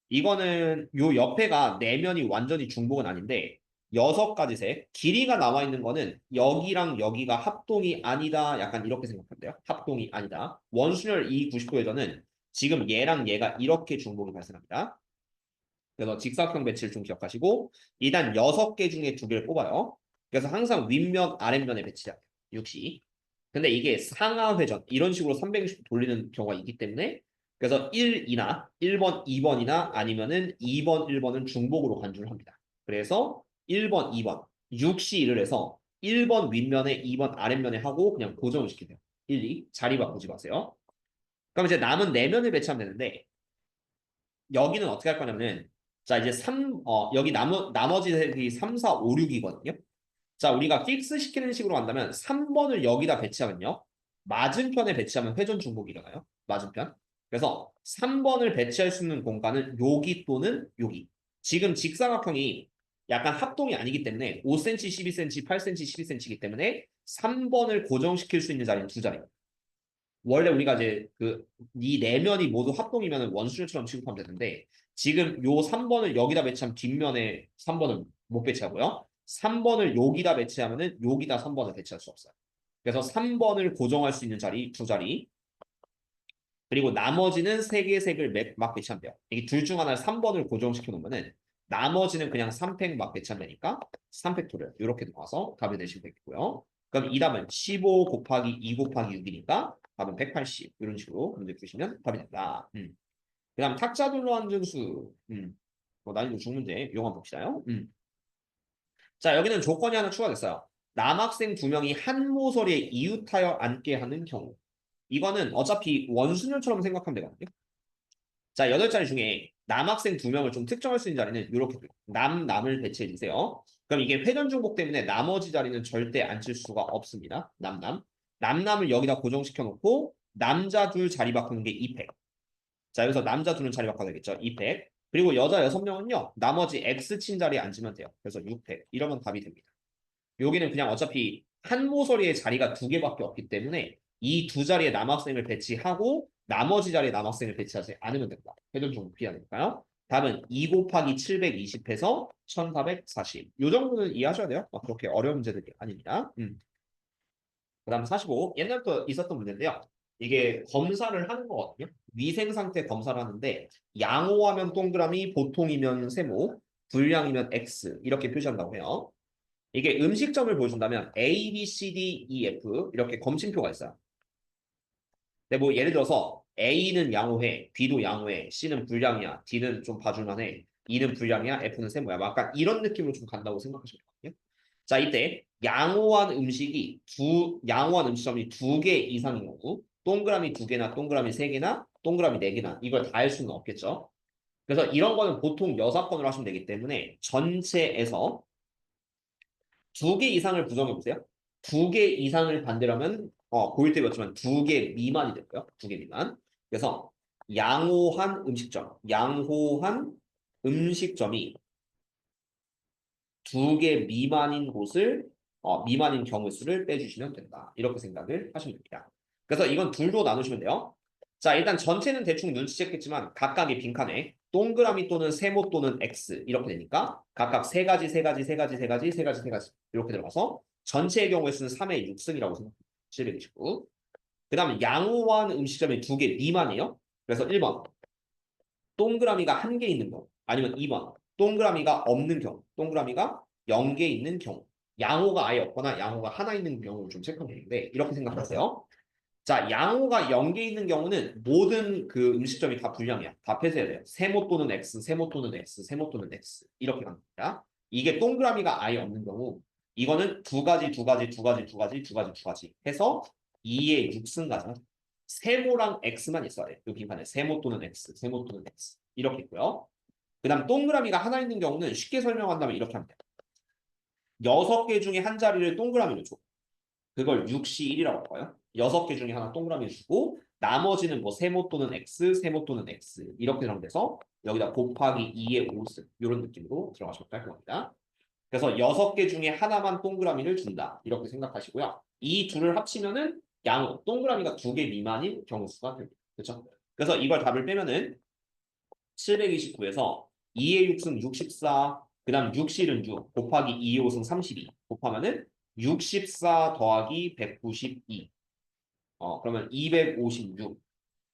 이거는 요 옆에가 내면이 완전히 중복은 아닌데 6가지 색. 길이가 나와 있는 거는 여기랑 여기가 합동이 아니다. 약간 이렇게 생각하면 돼요. 합동이 아니다. 원순열 이 90도에서는 지금 얘랑 얘가 이렇게 중복이 발생합니다. 그래서 직사각형 배치를 좀 기억하시고 일단 6개 중에 2개를 뽑아요. 그래서 항상 윗면, 아랫면에 배치해야 돼요. 6시. 근데 이게 상하 회전 이런 식으로 360도 돌리는 경우가 있기 때문에 그래서 1이나 1번, 2번이나 아니면은 2번, 1번은 중복으로 간주를 합니다. 그래서 1번, 2번, 6시1을 해서 1번 윗면에 2번 아랫면에 하고 그냥 고정을 시키세요. 1, 2 자리 바꾸지 마세요. 그럼 이제 남은 4면을 배치하면 되는데 여기는 어떻게 할 거냐면은 자 이제 여기 나머지 색이 3, 4, 5, 6이거든요. 자 우리가 픽스 시키는 식으로 한다면 3번을 여기다 배치하면요. 맞은편에 배치하면 회전 중복이 일어나요. 맞은편. 그래서 3번을 배치할 수 있는 공간은 여기 또는 여기. 지금 직사각형이 약간 합동이 아니기 때문에 5cm, 12cm, 8cm, 12cm이기 때문에 3번을 고정시킬 수 있는 자리는 2자리입니다. 원래 우리가 이제 이 내면이 모두 합동이면 원수율처럼 취급하면 되는데 지금 요 3번을 여기다 배치하면 뒷면에 3번을 못 배치하고요. 3번을 여기다 배치하면은 여기다 3번을 배치할 수 없어요. 그래서 3번을 고정할 수 있는 자리 두 자리 그리고 나머지는 세 개 색을 막 배치하면 돼요. 이게 둘 중 하나를 3번을 고정시켜 놓으면은 나머지는 그냥 3팩 막 배치하면 되니까 3팩토리얼 이렇게 나와서 답이 되시면 되겠고요. 그럼 이 답은 15 곱하기 2 곱하기 6이니까 답은 180 이런 식으로 문제 푸시면 답이 된다. 그다음 탁자둘로 함정수 뭐 난이도 중문제 이거 한번 봅시다요. 자 여기는 조건이 하나 추가됐어요. 남학생 두 명이 한 모서리에 이웃하여 앉게 하는 경우 이거는 어차피 원순열처럼 생각하면 되거든요. 자, 8자리 중에 남학생 두 명을 좀 특정할 수 있는 자리는 이렇게 돼요. 남을 배치해 주세요. 그럼 이게 회전 중복 때문에 나머지 자리는 절대 앉힐 수가 없습니다. 남을 여기다 고정시켜 놓고 남자 둘 자리 바꾸는 게 2팩. 자, 여기서 남자 둘은 자리 바꿔야 되겠죠. 2팩. 그리고 여자 6명은요. 나머지 X친 자리에 앉으면 돼요. 그래서 6팩. 이러면 답이 됩니다. 여기는 그냥 어차피 한 모서리에 자리가 두 개밖에 없기 때문에 이 두 자리에 남학생을 배치하고 나머지 자리에 남학생을 배치하지 않으면 된다. 회전 종목 피해야 되니까요. 답은 2 곱하기 720해서 1440. 이 정도는 이해하셔야 돼요. 그렇게 어려운 문제들이 아닙니다. 그 다음 45. 옛날부터 있었던 문제인데요. 이게 검사를 하는 거거든요. 위생 상태 검사를 하는데 양호하면 동그라미, 보통이면 세모, 불량이면 X 이렇게 표시한다고 해요. 이게 음식점을 보여준다면 A, B, C, D, E, F 이렇게 검침표가 있어요. 근데 뭐 예를 들어서 A는 양호해, B도 양호해, C는 불량이야, D는 좀 봐줄만해, E는 불량이야, F는 세모야. 뭐 약간 이런 느낌으로 좀 간다고 생각하시면 되거든요. 자, 이때 양호한 음식점이 두 개 이상인 경우 동그라미 두 개나 동그라미 세 개나 동그라미 네 개나 이걸 다 할 수는 없겠죠. 그래서 이런 거는 보통 여사건으로 하시면 되기 때문에 전체에서 두 개 이상을 부정해 보세요. 두 개 이상을 반대라면 고일 때 배웠지만 두 개 미만이 될까요? 두 개 미만. 그래서 양호한 음식점이 두 개 미만인 곳을 미만인 경우 수를 빼주시면 된다. 이렇게 생각을 하시면 됩니다. 그래서 이건 둘로 나누시면 돼요. 자, 일단 전체는 대충 눈치챘겠지만 각각의 빈칸에 동그라미 또는 세모 또는 X 이렇게 되니까 각각 세 가지, 세 가지, 세 가지, 세 가지, 세 가지, 세 가지 이렇게 들어가서 전체의 경우의 수는 3의 6승이라고 생각합니다. 729. 그 다음에 양호한 음식점이 두 개 미만이에요. 그래서 1번 동그라미가 한 개 있는 경우 아니면 2번 동그라미가 없는 경우 동그라미가 0개 있는 경우 양호가 아예 없거나 양호가 하나 있는 경우를 좀 체크하면 되는데 이렇게 생각하세요. 자, 양호가 0개 있는 경우는 모든 그 음식점이 다 불량이야. 다 폐쇄해야 돼요. 세모 또는 X, 세모 또는 X, 세모 또는 X 이렇게 갑니다. 이게 동그라미가 아예 없는 경우 이거는 두 가지, 두 가지, 두 가지, 두 가지, 두 가지, 두 가지 해서 2의 6승가죠. 세모랑 X만 있어야 돼. 이 빈칸에 세모 또는 X, 세모 또는 X 이렇게 있고요. 그 다음 동그라미가 하나 있는 경우는 쉽게 설명한다면 이렇게 하면 돼. 6개 중에 한 자리를 동그라미로 줘. 그걸 6C1이라고 할까요? 6개 중에 하나 동그라미 주고 나머지는 뭐 세모 또는 X, 세모 또는 X 이렇게 들어가서 여기다 곱하기 2의 5승 이런 느낌으로 들어가시면 될 겁니다. 그래서 6개 중에 하나만 동그라미를 준다. 이렇게 생각하시고요. 이 둘을 합치면은 동그라미가 두 개 미만인 경우 수가 됩니다. 그렇죠? 그래서 이걸 답을 빼면은 729에서 2의 6승 64, 그 다음 6실은 6, 곱하기 2의 5승 32 곱하면은 64 더하기 192. 그러면 256.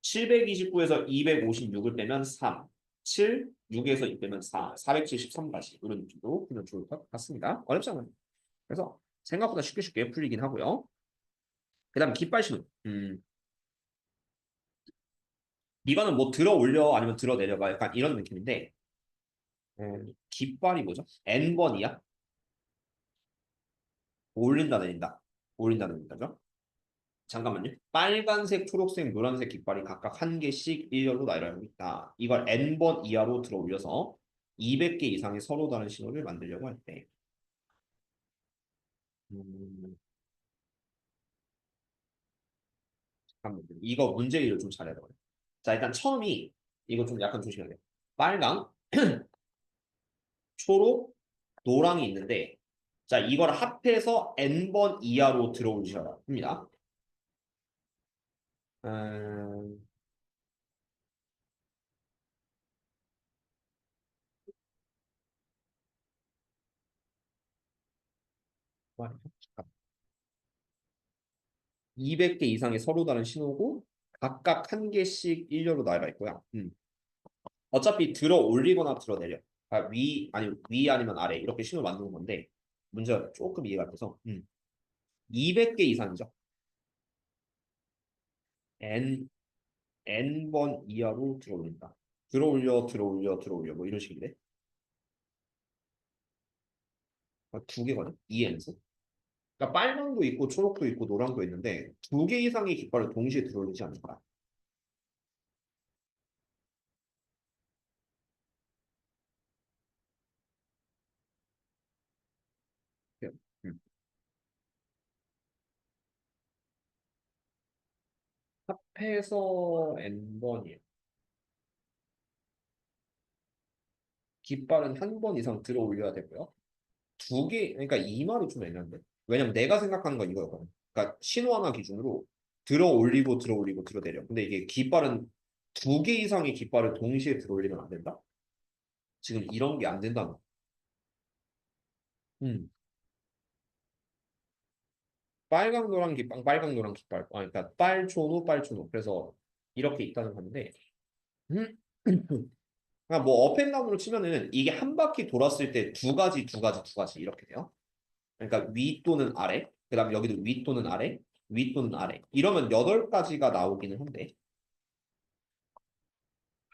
729에서 256을 빼면 3. 7, 6에서 2 빼면 4. 473까지. 이런 느낌으로 풀면 좋을 것 같습니다. 어렵지 않아요. 그래서 생각보다 쉽게 쉽게 풀리긴 하고요. 그 다음 깃발 신호. 이거는 뭐 들어 올려 아니면 들어 내려가 약간 이런 느낌인데 깃발이 뭐죠? N번이야? 올린다 내린다. 올린다 내린다죠? 잠깐만요. 빨간색, 초록색, 노란색 깃발이 각각 한 개씩 일렬로 나열하고 있다. 이걸 N번 이하로 들어 올려서 200개 이상의 서로 다른 신호를 만들려고 할 때. 음, 잠깐만요. 이거 문제를 좀 잘해야 돼요. 자, 일단 처음이 이거 좀 약간 조심해야 돼요. 빨강, 초록, 노랑이 있는데 자, 이걸 합해서 N번 이하로 들어 올리셔야 합니다. 음, 말이죠. 200개 이상의 서로 다른 신호고 각각 한 개씩 일렬로 나가 있고요. 어차피 들어 올리거나 들어 내려. 아, 위 아니면 아래 이렇게 신호 만드는 건데 문제가 조금 이해가 안 돼서 200개 이상이죠. n n번 이하로 들어 올린다. 들어 올려 들어 올려 들어 올려 뭐 이런 식인데 두 개거든. 2n수. 그러니까 빨강도 있고 초록도 있고 노랑도 있는데 두 개 이상의 깃발을 동시에 들어 올리지 않는다. 음. 합해서 n번이에요. 깃발은 한 번 이상 들어 올려야 되고요. 두 개, 그러니까 이 말이 좀 애매한데. 왜냐면 내가 생각하는 건 이거였거든. 그러니까 신호 하나 기준으로 들어 올리고 들어 올리고 들어 내려. 근데 이게 깃발은 두 개 이상의 깃발을 동시에 들어 올리면 안 된다? 지금 이런 게 안 된다는 거. 음. 빨강 노랑 깃발, 빨강 노랑 깃발. 아, 그러니까 빨초노 빨초노. 그래서 이렇게 있다는 건데. 음. 그러니까 뭐 업앤다운으로 치면은 이게 한 바퀴 돌았을 때 두 가지 두 가지 두 가지 이렇게 돼요. 그러니까 위 또는 아래, 그다음 여기도 위 또는 아래, 위 또는 아래. 이러면 여덟 가지가 나오기는 한데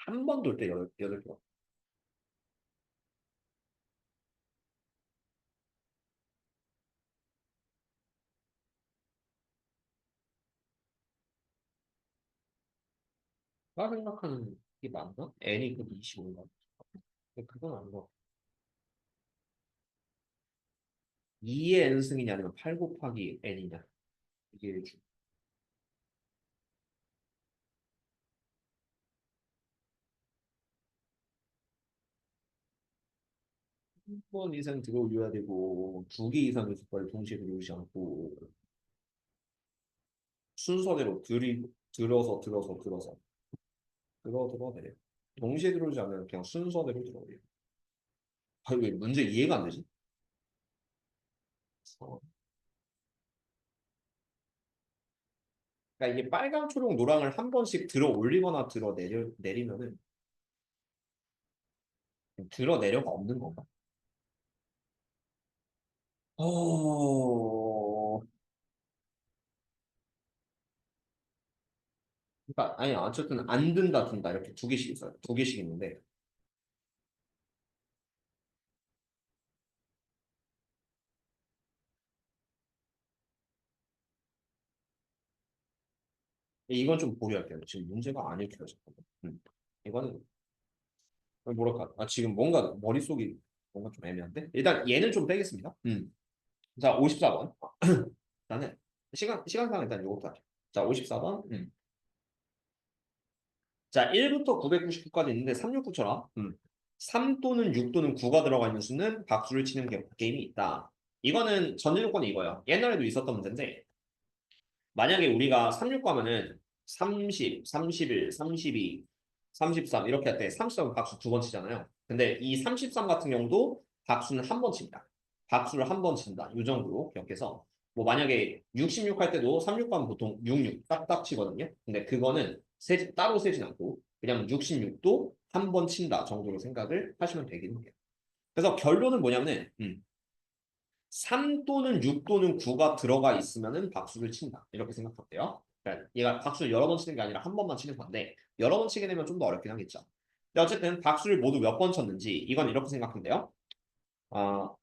한 번 돌 때 여덟 개. 가 생각하는 게 맞나? n이 그 25인가? 그건 아닌 것 같아. 2의 n승이냐 아니면 8 곱하기 n이냐 이게 한 번 이상 들어올려야 되고 두 개 이상의 깃발을 동시에 들어오지 않고 순서대로 들어서 내려. 동시에 들어오지 않으면 그냥 순서대로 들어올려. 아, 왜 문제 이해가 안 되지? 어. 그러니까 이게 빨강, 초록, 노랑을 한 번씩 들어 올리거나 내리면은 들어 내려가 없는 건가? 어, 그러니까 아니 어쨌든 안 든다 든다 이렇게 두 개씩 있어요. 두 개씩 있는데 이건 좀 보류할게요. 지금 문제가 안 읽혀졌거든. 이거는 뭐랄까? 아 지금 뭔가 머릿속이 뭔가 좀 애매한데 일단 얘는 좀 빼겠습니다. 자 54번. 나는 시간상 일단 요거부터 할게요. 자 54번. 자 1부터 999까지 있는데 369처럼 3 또는 6 또는 9가 들어가 있는 수는 박수를 치는 게임이 있다. 이거는 전제 조건이 이거예요. 옛날에도 있었던 문제인데 만약에 우리가 36 하면은 30, 31, 32, 33 이렇게 할 때 33은 박수 두 번 치잖아요. 근데 이 33 같은 경우도 박수는 한 번 칩니다. 박수를 한 번 친다. 이 정도로 기억해서 뭐 만약에 66 할 때도 36 하면 보통 66 딱딱 치거든요. 근데 그거는 따로 세진 않고 그냥 66도 한 번 친다 정도로 생각을 하시면 되긴 해요. 그래서 결론은 뭐냐면은 3 또는 6 또는 9가 들어가 있으면은 박수를 친다. 이렇게 생각하면 돼요. 그러니까 얘가 박수를 여러 번 치는 게 아니라 한 번만 치는 건데 여러 번 치게 되면 좀 더 어렵긴 하겠죠. 근데 어쨌든 박수를 모두 몇 번 쳤는지 이건 이렇게 생각하면 돼요. 어,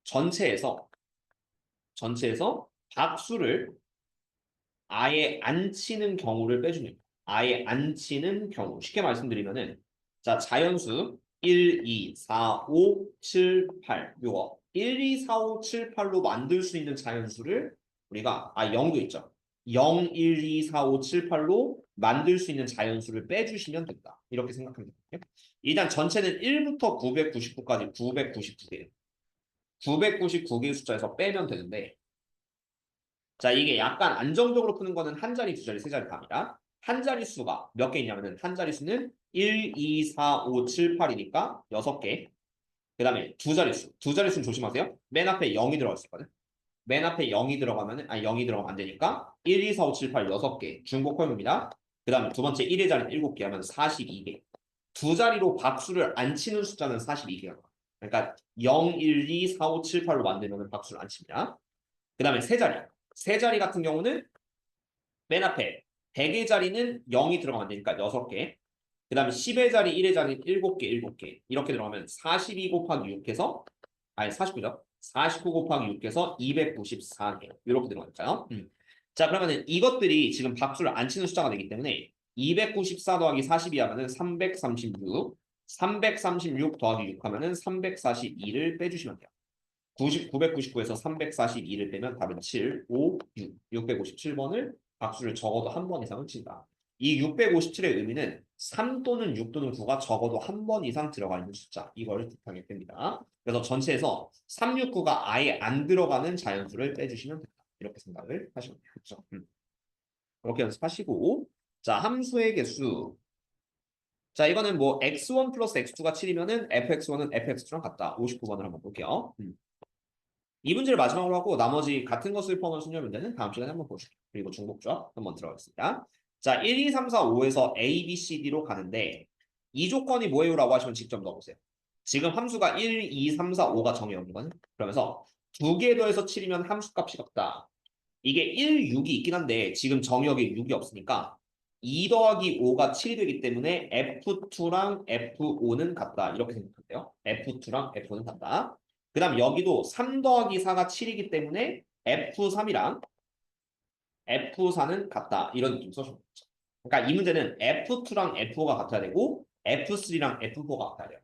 전체에서 전체에서 박수를 아예 안 치는 경우를 빼주는 거예요. 아예 안 치는 경우. 쉽게 말씀드리면은 자, 자연수 1, 2, 4, 5, 7, 8 요거 1, 2, 4, 5, 7, 8로 만들 수 있는 자연수를 우리가 0도 있죠. 0, 1, 2, 4, 5, 7, 8로 만들 수 있는 자연수를 빼주시면 된다. 이렇게 생각하면 돼요. 일단 전체는 1부터 999까지 999개예요. 999개의 숫자에서 빼면 되는데 자, 이게 약간 안정적으로 푸는 거는 한 자리, 두 자리, 세 자리 답니다. 한 자리 수가 몇 개 있냐면은 한 자리 수는 1, 2, 4, 5, 7, 8이니까 6개. 그다음에 두 자리 수. 두 자리 수는 조심하세요. 맨 앞에 0이 들어가 있거든. 맨 앞에 0이 들어가면은, 아니 0이 들어가면 안 되니까 1, 2, 4, 5, 7, 8, 6개 중복 홀입니다. 그 다음에 두 번째 1의 자리는 7개 하면 42개. 두 자리로 박수를 안 치는 숫자는 42개가. 그러니까 0, 1, 2, 4, 5, 7, 8로 만들면 박수를 안 칩니다. 그 다음에 세 자리. 세 자리 같은 경우는 맨 앞에 100의 자리는 0이 들어가면 안 되니까 6개. 그 다음에 10의 자리, 1의 자리는 7개, 7개. 이렇게 들어가면 42 곱하기 6해서, 아니 49죠. 49 곱하기 6해서 294개. 이렇게 들어갈까요? 자, 그러면은 이것들이 지금 박수를 안 치는 숫자가 되기 때문에 294 더하기 42 하면은 336, 336 더하기 6 하면은 342를 빼주시면 돼요. 999에서 342를 빼면 답은 7, 5, 6. 657번을 박수를 적어도 한 번 이상은 친다. 이 657의 의미는 3 또는 6 또는 9가 적어도 한 번 이상 들어가 있는 숫자. 이걸 뜻하게 됩니다. 그래서 전체에서 369가 아예 안 들어가는 자연수를 빼주시면 된다. 이렇게 생각을 하시면 돼요. 그렇죠? 그렇게 연습하시고, 자, 함수의 개수. 자, 이거는 뭐 x1 플러스 x2가 7이면은 fx1은 fx2랑 같다. 59번을 한번 볼게요. 이 문제를 마지막으로 하고 나머지 같은 것을 포함한 순열 문제는 다음 시간에 한번 보실게요. 그리고 중복조합 한번 들어가겠습니다. 자, 1, 2, 3, 4, 5에서 A, B, C, D로 가는데 이 조건이 뭐예요라고 하시면 직접 넣어보세요. 지금 함수가 1, 2, 3, 4, 5가 정의 없거든요. 그러면서 두 개 더해서 7이면 함수값이 같다. 이게 1, 6이 있긴 한데 지금 정의역에 6이 없으니까 2 더하기 5가 7이 되기 때문에 F2랑 F5는 같다. 이렇게 생각한대요. F2랑 F5는 같다. 그 다음 여기도 3 더하기 4가 7이기 때문에 F3이랑 F4는 같다. 이런 느낌 써주면 되죠. 그러니까 이 문제는 F2랑 F5가 같아야 되고 F3랑 F4가 같아야 돼요.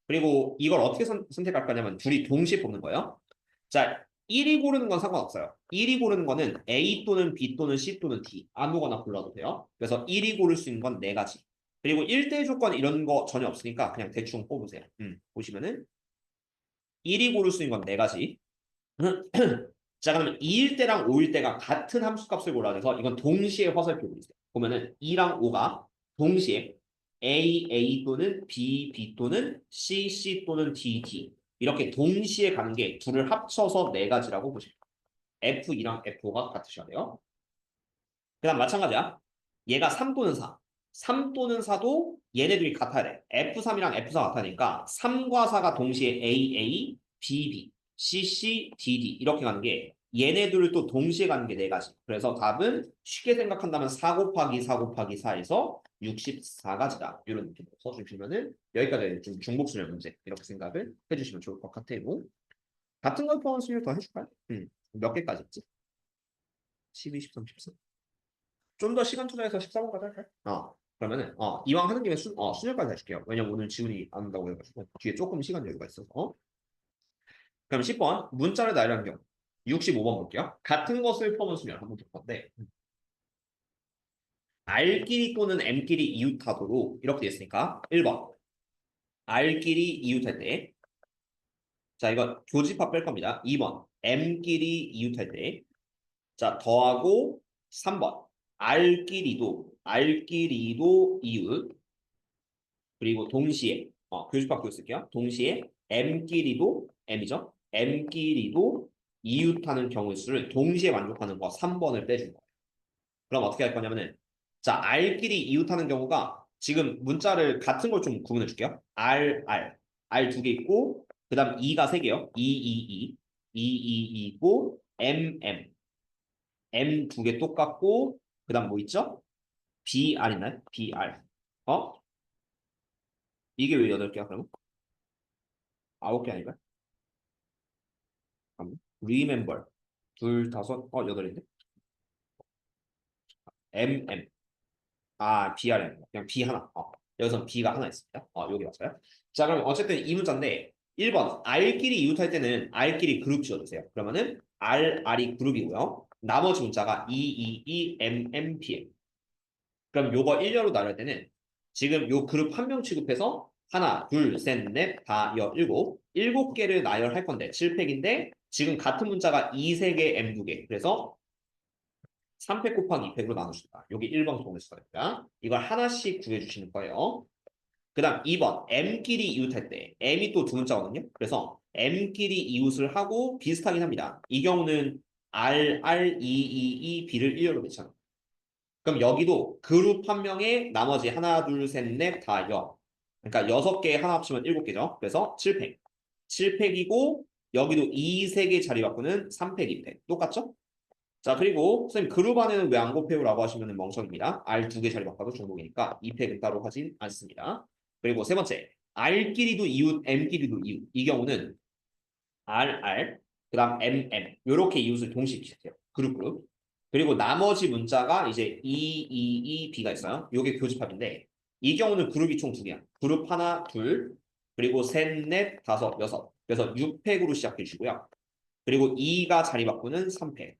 그리고 이걸 어떻게 선택할 거냐면 둘이 동시에 뽑는 거예요. 자, 1이 고르는 건 상관없어요. 1이 고르는 거는 A 또는 B 또는 C 또는 D 아무거나 골라도 돼요. 그래서 1이 고를 수 있는 건 네 가지. 그리고 1대 조건 이런 거 전혀 없으니까 그냥 대충 뽑으세요. 보시면은 1이 고를 수 있는 건 네 가지. 자, 그러면 2일 때랑 5일 때가 같은 함수값을 골라야 돼서 이건 동시에 화살표 그리세요. 보면은 2랑 5가 동시에 A 또는 B 또는 C 또는 D 이렇게 동시에 가는 게 둘을 합쳐서 네 가지라고 보시면 돼요. F2랑 F5가 같으셔야 돼요. 그 다음 마찬가지야. 얘가 3 또는 4. 3 또는 4도 얘네들이 같아야 돼. F3이랑 F4가 같으니까 3과 4가 동시에 B, D 이렇게 가는 게 얘네들을 또 동시에 가는 게 네 가지. 그래서 답은 쉽게 생각한다면 4 곱하기 4 곱하기 4에서 64가지다. 이런 느낌으로 써주시면은 여기까지 좀 중복수열 문제 이렇게 생각을 해주시면 좋을 것 같아요. 같은 걸 포함한 수열 더 해줄까요? 몇 개까지 있지? 12, 13, 14. 좀 더 시간 투자해서 14번까지 할까요? 그러면은 이왕 하는 김에 순열까지 해줄게요. 왜냐면 오늘 지훈이 안 한다고 해가지고 뒤에 조금 시간 여유가 있어서. 그럼 10번 문자를 나열한 경우 65번 볼게요. 같은 것을 포함한 순열 한번 볼 건데 R끼리 또는 M끼리 이웃하도록 이렇게 됐으니까 1번 R끼리 이웃할 때 자 이거 교집합 뺄 겁니다. 2번 M끼리 이웃할 때 자 더하고 3번 R끼리도 이웃 그리고 동시에 교집합 쓸게요. 동시에 M이죠. M끼리도 이웃하는 경우의 수를 동시에 만족하는 거 3번을 빼준 거예요. 그럼 어떻게 할 거냐면은 자 R끼리 이웃하는 경우가 지금 문자를 같은 걸 좀 구분해 줄게요. R 두 개 있고 그 다음 2가 세 개요. 2 있고 M 두 개 똑같고 그 다음 뭐 있죠? BR 있나요? BR 어? 이게 왜 8개야 그러면? 9개 아닌가요? remember 둘 다섯 여덟인데 MM BRM 그냥 B 하나 여기서 B가 하나 있습니다. 여기 맞아요. 자 그럼 어쨌든 이 문자인데 1번 R끼리 이웃할 때는 R끼리 그룹 지어주세요. 그러면은 R이 그룹이고요. 나머지 문자가 MMPM 그럼 요거 1녀로 나눌 때는 지금 요 그룹 한 명 취급해서 하나, 둘, 셋, 넷, 다, 일곱 개를 나열할 건데 7팩인데 지금 같은 문자가 2, 3개, M 2개. 그래서 3팩 곱하기 2팩으로 나누십니다. 여기 1번 동의수가 됩니다. 이걸 하나씩 구해주시는 거예요. 그 다음 2번 M끼리 이웃할 때 M이 또 두 문자거든요. 그래서 M끼리 이웃을 하고 비슷하긴 합니다. 이 경우는 B를 1로 배치하는. 그럼 여기도 그룹 한 명에 나머지 하나, 둘, 셋, 넷, 다 여. 그러니까 6개 하나 합치면 7개죠. 그래서 7팩. 7팩이고 여기도 2, 3개 자리 바꾸는 3팩, 2팩. 똑같죠? 자, 그리고 선생님 그룹 안에는 왜 안 곱해요라고 하시면 멍청입니다. R 2개 자리 바꿔도 중복이니까 2팩은 따로 하진 않습니다. 그리고 세 번째, R끼리도 이웃, M끼리도 이웃. 이 경우는 R, 그다음 M 요렇게 이웃을 동시에 기억해요. 그룹. 그리고 나머지 문자가 이제 B가 있어요. 요게 교집합인데 이 경우는 그룹이 총 2개야. 그룹 하나, 둘, 그리고 셋, 넷, 다섯, 여섯. 그래서 6팩으로 시작해 주시고요. 그리고 E가 자리 바꾸는 3팩.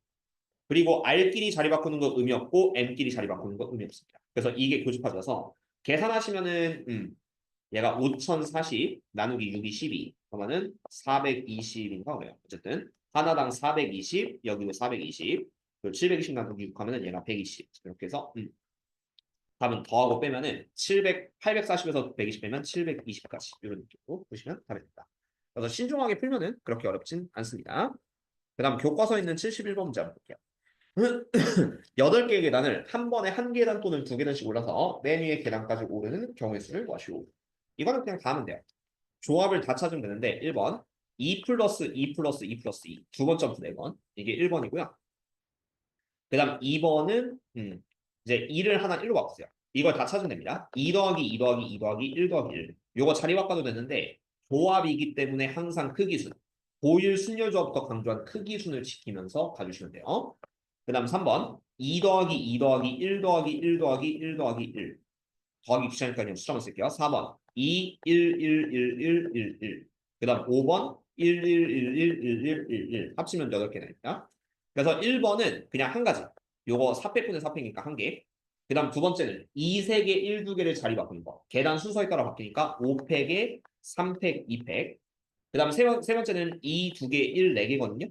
그리고 R끼리 자리 바꾸는 거 의미 없고 M끼리 자리 바꾸는 거 의미 없습니다. 그래서 이게 교집합이라서 계산하시면은 얘가 5040 나누기 6이 12 그러면은 420인가 그래요. 어쨌든 하나당 420 여기도 420 그리고 720 나누기 6 하면은 얘가 120 이렇게 해서 답은 더하고 빼면은 840에서 120 빼면 720까지 이런 느낌으로 보시면 답이 됩니다. 그래서 신중하게 풀면은 그렇게 어렵진 않습니다. 그 다음 교과서에 있는 71번 문제 한번 볼게요. 8개의 계단을 한 번에 한 계단 또는 두 계단씩 올라서 맨 위의 계단까지 오르는 경우의 수를 구하시오. 이거는 그냥 다 하면 돼요. 조합을 다 찾으면 되는데 1번 2 플러스 2 플러스 2 플러스 2 두 번 점프 4번 이게 1번이고요. 그 다음 2번은 이제 2를 하나 1로 바꾸세요. 이걸 다 찾으면 됩니다. 2 더하기 2 더하기 2 더하기 1 더하기 1 요거 자리 바꿔도 되는데 조합이기 때문에 항상 크기순 고일 순열 조합부터 강조한 크기순을 지키면서 가주시면 돼요. 그 다음 3번 2 더하기 2 더하기 1 더하기 1 더하기 1 더하기 1 더하기 귀찮으니까 그냥 숫자만 쓸게요. 4번 2, 1, 1, 1, 1, 1, 1. 그 다음 5번 1, 1, 1, 1, 1, 1, 1, 1. 합치면 8개 나옵니다. 그래서 1번은 그냥 한 가지. 요거 4팩분의 4팩이니까 한 개. 그 다음 두 번째는 2, 3개, 1, 2개를 자리 바꾸는 거. 계단 순서에 따라 바뀌니까 5팩에 3팩, 2팩. 그 다음 세 번째는 2, 2개, 1, 4개거든요.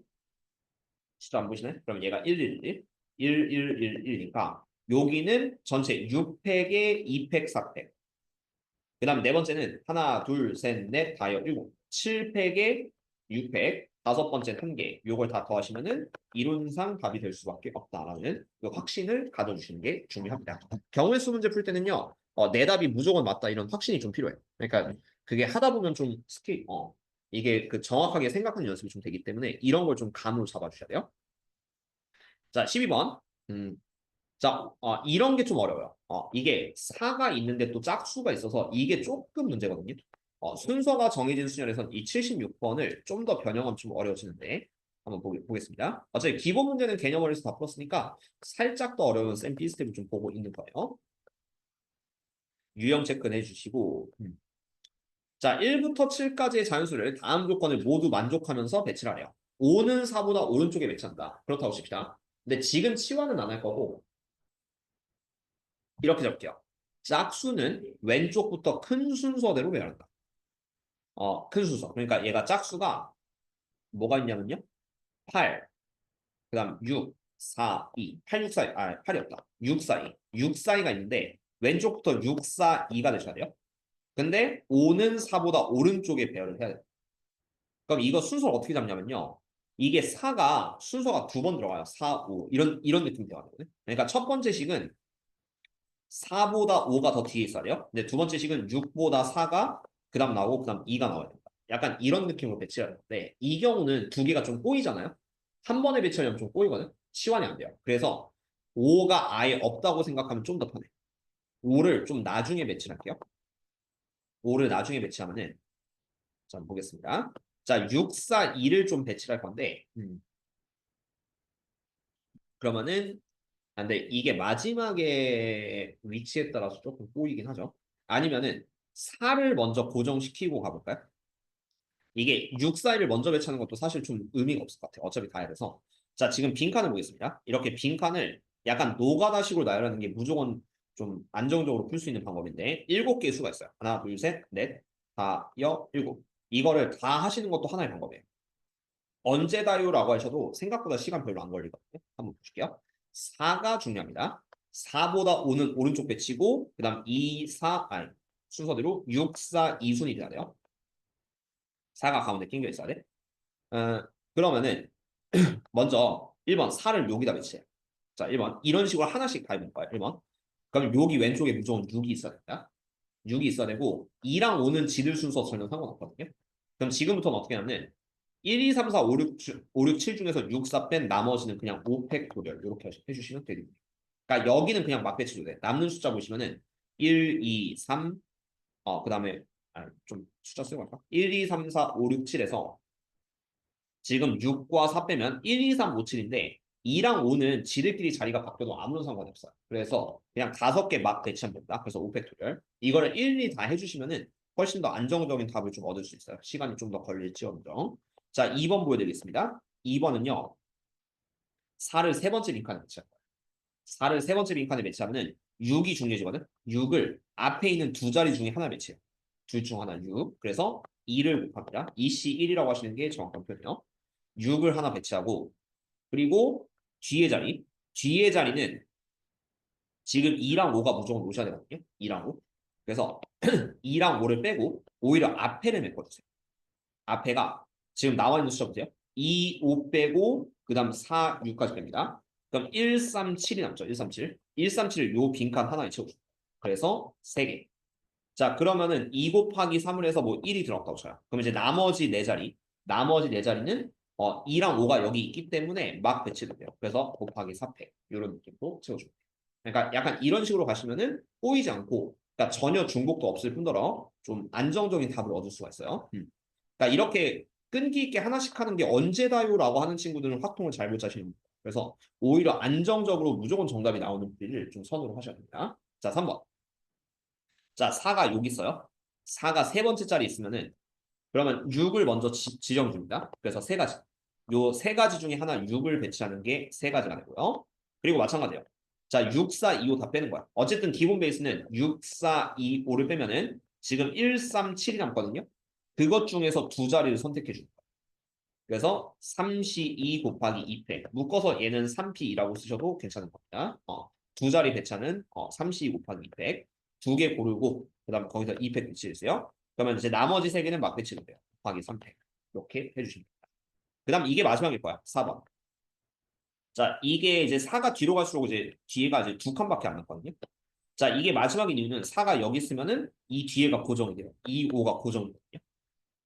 숫자 안 보시네? 그럼 얘가 1, 1, 1, 1, 1, 1, 1이니까 여기는 전체 6팩에 2팩, 4팩. 그 다음 네 번째는 하나, 둘, 셋, 넷, 다섯, 일곱. 7팩에 6팩, 다섯 번째는 한 개. 요걸 다 더하시면은 이론상 답이 될 수밖에 없다라는 그 확신을 가져주시는 게 중요합니다. 경우의 수 문제 풀 때는요, 내 답이 무조건 맞다 이런 확신이 좀 필요해요. 그러니까 그게 하다 보면 좀 이게 그 정확하게 생각하는 연습이 좀 되기 때문에 이런 걸 좀 감으로 잡아주셔야 돼요. 자, 12번. 자, 이런 게 좀 어려워요. 이게 4가 있는데 또 짝수가 있어서 이게 조금 문제거든요. 순서가 정해진 수열에선 이 76번을 좀 더 변형하면 좀 어려워지는데 한번 보겠습니다. 어차피 기본 문제는 개념원에서 다 풀었으니까 살짝 더 어려운 쌤 비스텝을 좀 보고 있는 거예요. 유형 체크는 해주시고 자, 1부터 7까지의 자연수를 다음 조건을 모두 만족하면서 배치를 하래요. 5는 4보다 오른쪽에 배치한다. 그렇다고 칩시다. 근데 지금 치환은 안 할 거고 이렇게 잡게요. 짝수는 왼쪽부터 큰 순서대로 배열한다. 큰 순서. 그러니까 얘가 짝수가 뭐가 있냐면요. 8, 그 다음 6, 4, 2. 8, 6, 4, 2. 8이 없다. 6, 4, 2. 6, 4, 2가 있는데 왼쪽부터 6, 4, 2가 되셔야 돼요. 근데 5는 4보다 오른쪽에 배열을 해야 돼요. 그럼 이거 순서를 어떻게 잡냐면요. 이게 4가 순서가 두 번 들어가요. 4, 5. 이런 느낌이 들어가거든요. 그러니까 첫 번째 식은 4보다 5가 더 뒤에 있어야 돼요. 근데 두 번째 식은 6보다 4가 그 다음 나오고 그 다음 2가 나와야 된다. 약간 이런 느낌으로 배치해야 되는데 이 경우는 두 개가 좀 꼬이잖아요. 한 번에 배치하려면 좀 꼬이거든. 치환이 안 돼요. 그래서 5가 아예 없다고 생각하면 좀 더 편해. 5를 좀 나중에 배치할게요. 5를 나중에 배치하면은 자 보겠습니다. 자 6, 4, 2를 좀 배치할 건데 그러면은 근데 이게 마지막에 위치에 따라서 조금 꼬이긴 하죠. 아니면은 4를 먼저 고정시키고 가볼까요? 이게 6, 4를 먼저 배치하는 것도 사실 좀 의미가 없을 것 같아요. 어차피 가야 돼서. 자, 지금 빈칸을 보겠습니다. 이렇게 빈칸을 약간 노가다식으로 나열하는 게 무조건 좀 안정적으로 풀 수 있는 방법인데 7개의 수가 있어요. 하나, 둘, 셋, 넷, 다, 여, 일곱. 이거를 다 하시는 것도 하나의 방법이에요. 언제 다요라고 하셔도 생각보다 시간 별로 안 걸리거든요. 한번 보실게요. 4가 중요합니다. 4보다 5는 오른쪽 배치고 그 다음 2, 4, 순서대로 6, 4, 2순위 돼야 돼요. 4가 가운데 낑겨 있어야 돼. 그러면은 먼저 1번 4를 여기다 배치해. 자, 1번 이런 식으로 하나씩 다 해볼 거야. 1번. 그럼 여기 왼쪽에 무조건 6이 있어야 된다. 6이 있어야 되고 2랑 5는 지들 순서 전혀 상관없거든요. 그럼 지금부터는 어떻게 하냐면 1, 2, 3, 4, 5, 6, 5, 6, 7 중에서 6, 4 뺀 나머지는 그냥 5팩토리얼 이렇게 해주시면 됩니다. 그러니까 여기는 그냥 막 배치도 돼. 남는 숫자 보시면은 1, 2, 3, 그 다음에 좀 숫자 쓰고 갈까? 1, 2, 3, 4, 5, 6, 7에서 지금 6과 4 빼면 1, 2, 3, 5, 7인데 2랑 5는 지들끼리 자리가 바뀌어도 아무런 상관이 없어요. 그래서 그냥 5개 막 배치하면 됩니다. 그래서 5팩토리얼. 이거를 1, 2 다 해주시면은 훨씬 더 안정적인 답을 좀 얻을 수 있어요. 시간이 좀 더 걸릴지언정. 자, 2번 보여드리겠습니다. 2번은요. 4를 세 번째 빈칸에 배치할 거예요. 4를 세 번째 빈칸에 배치하면은 6이 중요해지거든. 6을 앞에 있는 두 자리 중에 하나 배치해요. 둘 중 하나 6. 그래서 2를 곱합니다. 2C1이라고 하시는 게 정확한 표현이에요. 6을 하나 배치하고 그리고 뒤에 자리. 뒤에 자리는 지금 2랑 5가 무조건 오셔야 되거든요. 2랑 5. 그래서 2랑 5를 빼고 오히려 앞에를 메꿔주세요. 앞에가 지금 나와 있는 숫자 보세요. 2, 5 빼고 그 다음 4, 6까지 뺍니다. 그럼 1, 3, 7이 남죠. 1, 3, 7. 1, 3, 7을 요 빈칸 하나에 채워줘요. 그래서 3개. 자, 그러면은 2 곱하기 3을 해서 뭐 1이 들어갔다고 쳐요. 그럼 이제 나머지 네 자리는 2랑 5가 여기 있기 때문에 막 배치도 돼요. 그래서 곱하기 4팩 이런 느낌으로 채워줍니다. 그러니까 약간 이런 식으로 가시면은 꼬이지 않고 그러니까 전혀 중복도 없을 뿐더러 좀 안정적인 답을 얻을 수가 있어요. 그러니까 이렇게 끈기 있게 하나씩 하는 게 언제다요라고 하는 친구들은 확통을 잘 못 짜시는 거예요. 그래서 오히려 안정적으로 무조건 정답이 나오는 풀이를 좀 선호를 하셔야 됩니다. 자, 3번. 자, 4가 여기 있어요. 4가 세 번째 자리 있으면은 그러면 6을 먼저 지정 줍니다. 그래서 세 가지. 요 세 가지 중에 하나 6을 배치하는 게 세 가지가 되고요. 그리고 마찬가지예요. 자, 6, 4, 2, 5 다 빼는 거야. 어쨌든 기본 베이스는 6, 4, 2, 5를 빼면은 지금 1, 3, 7이 남거든요. 그것 중에서 두 자리를 선택해 줍니다. 그래서 3C2 곱하기 2패. 묶어서 얘는 3P2라고 쓰셔도 괜찮은 겁니다. 두 자리 배차는 3C2 곱하기 2패. 두 개 고르고 그다음 거기서 2패 배치해주세요. 그러면 이제 나머지 세 개는 막 배치면 돼요. 곱하기 3패. 이렇게 해주시면 됩니다. 그다음 이게 마지막일 거야. 4번. 자, 이게 이제 4가 뒤로 갈수록 이제 뒤에가 이제 두 칸밖에 안 남거든요. 자, 이게 마지막인 이유는 4가 여기 있으면은 이 뒤에가 고정이 돼요. 2, 5가 고정이거든요.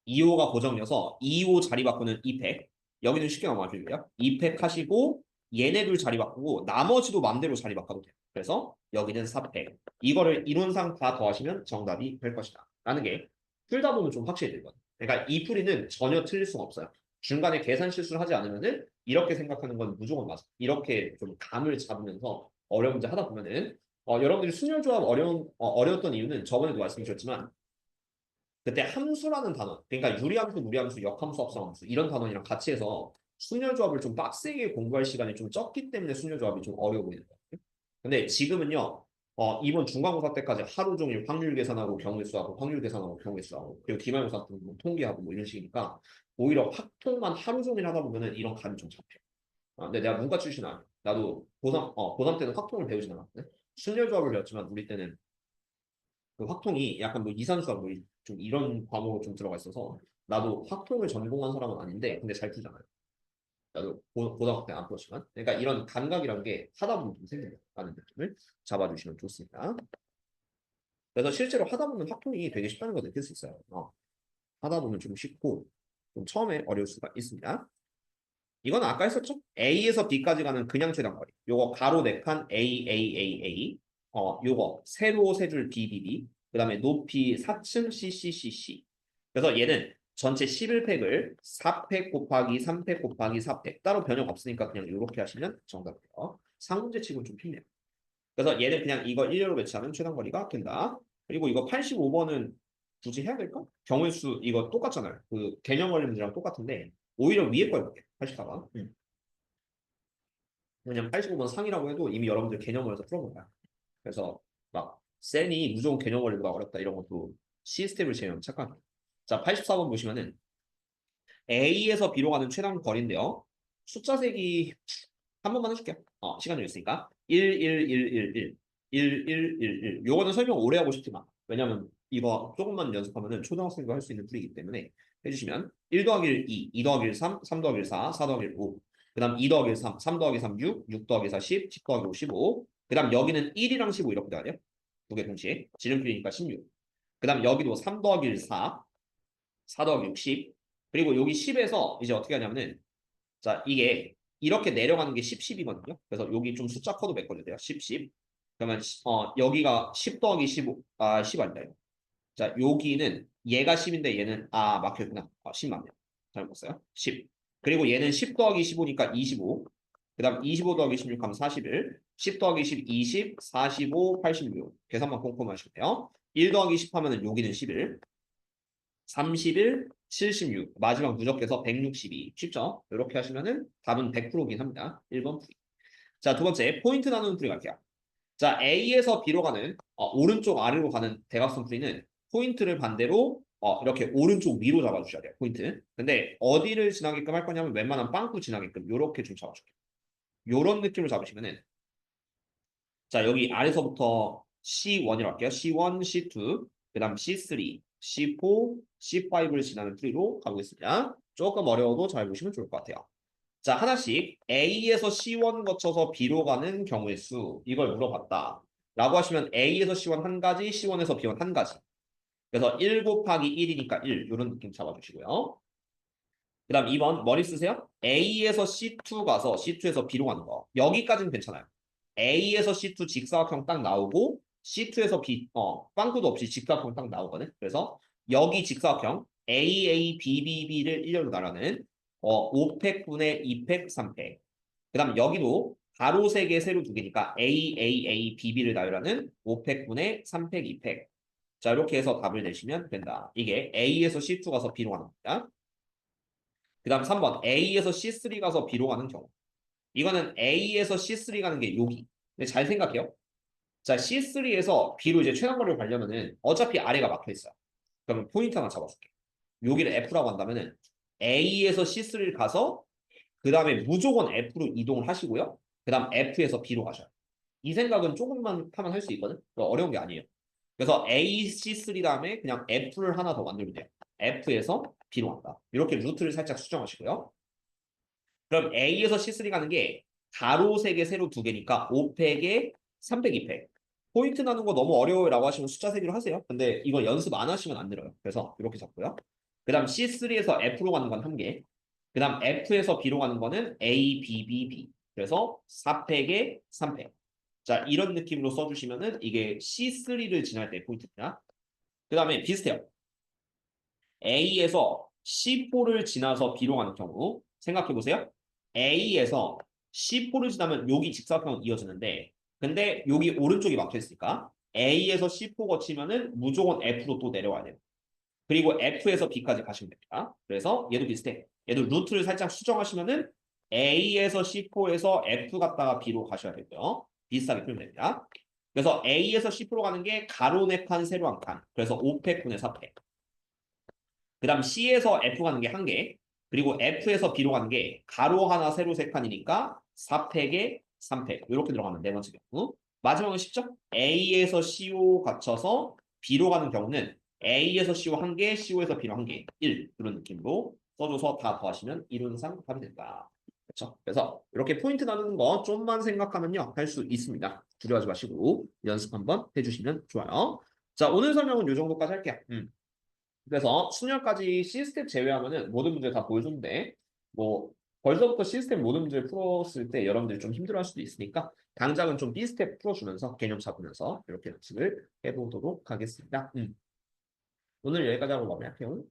2호가 고정이어서 2호 자리 바꾸는 2팩. 여기는 쉽게 넘어가줄게요. 2팩 하시고 얘네 둘 자리 바꾸고 나머지도 맘대로 자리 바꿔도 돼요. 그래서 여기는 4팩. 이거를 이론상 다 더하시면 정답이 될 것이다. 라는 게 풀다 보면 좀 확실히 들거든요. 그러니까 이 풀이는 전혀 틀릴 수가 없어요. 중간에 계산 실수를 하지 않으면은 이렇게 생각하는 건 무조건 맞아. 이렇게 좀 감을 잡으면서 어려운 문제 하다 보면은 여러분들이 순열조합 어려웠던 이유는 저번에도 말씀드렸지만 그때 함수라는 단어, 그러니까 유리함수, 무리함수, 역함수, 합성함수 이런 단원이랑 같이 해서 순열조합을 좀 빡세게 공부할 시간이 좀 적기 때문에 순열조합이 좀 어려워 보이는 거예요. 근데 지금은요, 이번 중간고사 때까지 하루 종일 확률 계산하고 경우수하고 확률 계산하고 경우수하고 그리고 기말고사 때는 뭐 통계하고 뭐 이런 식이니까 오히려 확통만 하루 종일 하다 보면은 이런 감이 좀 잡혀. 근데 내가 문과 출신 아니야. 나도 고3 때는 확통을 배우진 않았거든. 순열조합을 배웠지만 우리 때는 그 확통이 약간 뭐 이산수학 뭐 좀 이런 과목으로 좀 들어가 있어서 나도 확통을 전공한 사람은 아닌데 근데 잘 풀잖아요. 나도 고등학교 때 안 풀었지만 그러니까 이런 감각이란 게 하다 보면 좀 생긴다라는 느낌을 잡아주시면 좋습니다. 그래서 실제로 하다 보면 확통이 되게 쉽다는 걸 느낄 수 있어요. 하다 보면 좀 쉽고 좀 처음에 어려울 수가 있습니다. 이건 아까 했었죠? A에서 B까지 가는 그냥 최단거리. 요거 가로 4칸 A. 요거 세로 세 줄 BBB. 그 다음에 높이 4층 CCCC. 그래서 얘는 전체 11팩을 4팩 곱하기 3팩 곱하기 4팩. 따로 변형 없으니까 그냥 이렇게 하시면 정답이에요. 상문제 치고는 좀 쉽네요. 그래서 얘는 그냥 이거 일렬로 배치하면 최단거리가 된다. 그리고 이거 85번은 굳이 해야 될까? 경우의 수 이거 똑같잖아요. 그 개념 원리 문제랑 똑같은데 오히려 위에 걸 볼게요. 84번. 왜냐면 85번 상이라고 해도 이미 여러분들 개념 원리에서 풀어본 거야. 그래서 막 셀이 무조건 개념 원리보다 어렵다 이런 것도 시스템을 제외하면 착각해요. 자, 84번 보시면은 A에서 B로 가는 최단 거리인데요. 숫자 세기 한 번만 해줄게요. 시간 좀 있으니까. 1. 요거는 설명 오래 하고 싶지만 왜냐면 이거 조금만 연습하면은 초등학생도 할 수 있는 풀이기 때문에 해주시면 1 더하기 1, 2, 2 더하기 1, 3, 3 더하기 1, 4, 4 더하기 1, 5. 그 다음 2 더하기 1, 3, 3 더하기 3, 6, 6 더하기 4, 10, 10 더하기 5, 15. 그 다음 여기는 1이랑 15 이렇게 돼야 돼요. 두 개 동시에. 지름길이니까 16. 그 다음 여기도 3 더하기 1, 4, 4 더하기 6, 10. 그리고 여기 10에서 이제 어떻게 하냐면은 자, 이게 이렇게 내려가는 게 10, 10이거든요. 그래서 여기 좀 숫자 커도 메꿔줘야 돼요. 10, 10. 그러면 여기가 10 더하기 15, 10 아니다. 자, 여기는 얘가 10인데 얘는 막혀있구나. 10 맞네요. 잘못 봤어요. 10. 그리고 얘는 10 더하기 15니까 25. 그 다음 25 더하기 16 하면 41. 10 더하기 10, 20, 45, 86. 계산만 꼼꼼히 하시면 돼요. 1 더하기 10 하면은 여기는 11. 31, 76. 마지막 누적해서 162. 쉽죠? 이렇게 하시면은 답은 100%긴 합니다. 1번 풀이. 자, 두 번째 포인트 나누는 풀이 갈게요. 자, A에서 B로 가는 오른쪽 아래로 가는 대각선 풀이는 포인트를 반대로 이렇게 오른쪽 위로 잡아주셔야 돼요. 포인트. 근데 어디를 지나게끔 할 거냐면 웬만한 빵꾸 지나게끔 이렇게 좀 잡아줄게요. 요런 느낌으로 잡으시면은 자, 여기 아래서부터 C1이라고 할게요. C1, C2, 그 다음 C3, C4, C5를 지나는 풀이로 가고 있습니다. 조금 어려워도 잘 보시면 좋을 것 같아요. 자, 하나씩 A에서 C1 거쳐서 B로 가는 경우의 수 이걸 물어봤다. 라고 하시면 A에서 C1 한 가지, C1에서 B1 한 가지. 그래서 1 곱하기 1이니까 1 이런 느낌 잡아주시고요. 그 다음 2번 머리 쓰세요. A에서 C2 가서 C2에서 B로 가는 거. 여기까지는 괜찮아요. A에서 C2 직사각형 딱 나오고 C2에서 B, 빵꾸도 없이 직사각형 딱 나오거든. 그래서 여기 직사각형 AABBB를 일렬로 나라는 5팩분의 2팩, 3팩. 그 다음 여기도 가로 3개, 세로 2개니까 AAABB를 나열하는 5팩분의 3팩, 2팩. 자, 이렇게 해서 답을 내시면 된다. 이게 A에서 C2 가서 B로 가는 겁니다. 그 다음 3번 A에서 C3 가서 B로 가는 경우. 이거는 A에서 C3 가는 게 여기. 근데 잘 생각해요. 자, C3에서 B로 이제 최단거리를 가려면은 어차피 아래가 막혀 있어요. 그러면 포인트 하나 잡아줄게. 여기를 F라고 한다면은 A에서 C3를 가서 그 다음에 무조건 F로 이동을 하시고요. 그 다음 F에서 B로 가셔요. 이 생각은 조금만 하면 할 수 있거든. 어려운 게 아니에요. 그래서 A, C3 다음에 그냥 F를 하나 더 만들면 돼요. F에서 B로 간다. 이렇게 루트를 살짝 수정하시고요. 그럼 A에서 C3 가는 게 가로 3개, 세로 2개니까 5팩에 302팩. 포인트 나는 거 너무 어려워요라고 하시면 숫자 세기로 하세요. 근데 이거 연습 안 하시면 안 늘어요. 그래서 이렇게 잡고요. 그 다음 C3에서 F로 가는 건 1개. 그 다음 F에서 B로 가는 거는 A, B, B, B. 그래서 4팩에 3팩. 자, 이런 느낌으로 써주시면은 이게 C3를 지날 때 포인트입니다. 그 다음에 비슷해요. A에서 C4를 지나서 B로 가는 경우 생각해 보세요. A에서 C4를 지나면 여기 직사각형은 이어지는데 근데 여기 오른쪽이 막혀 있으니까 A에서 C4 거치면은 무조건 F로 또 내려와야 돼요. 그리고 F에서 B까지 가시면 됩니다. 그래서 얘도 비슷해. 얘도 루트를 살짝 수정하시면은 A에서 C4에서 F 갔다가 B로 가셔야 되고요. 비슷하게 표현됩니다. 그래서 A에서 C4로 가는 게 가로 4칸, 세로 1칸. 그래서 5팩분의 4팩. 그 다음 C에서 F 가는 게 1개. 그리고 F에서 B로 가는 게 가로 하나, 세로 3칸이니까 4팩에 3팩. 이렇게 들어가면 네 번째 경우. 마지막은 쉽죠? A에서 CO 갇혀서 B로 가는 경우는 A에서 CO 1개, CO에서 B로 1개. 1. 이런 느낌으로 써줘서 다 더하시면 이론상 답이 된다. 그렇죠? 그래서 이렇게 포인트 나누는 거 좀만 생각하면요. 할 수 있습니다. 두려워하지 마시고 연습 한번 해주시면 좋아요. 자, 오늘 설명은 이 정도까지 할게요. 그래서 수능까지 시스템 제외하면은 모든 문제 다 보여줬는데 뭐 벌써부터 시스템 모든 문제를 풀었을 때 여러분들이 좀 힘들어할 수도 있으니까 당장은 좀 B스텝 풀어주면서 개념 잡으면서 이렇게 연습을 해보도록 하겠습니다. 오늘 여기까지 하고 마무리할게요.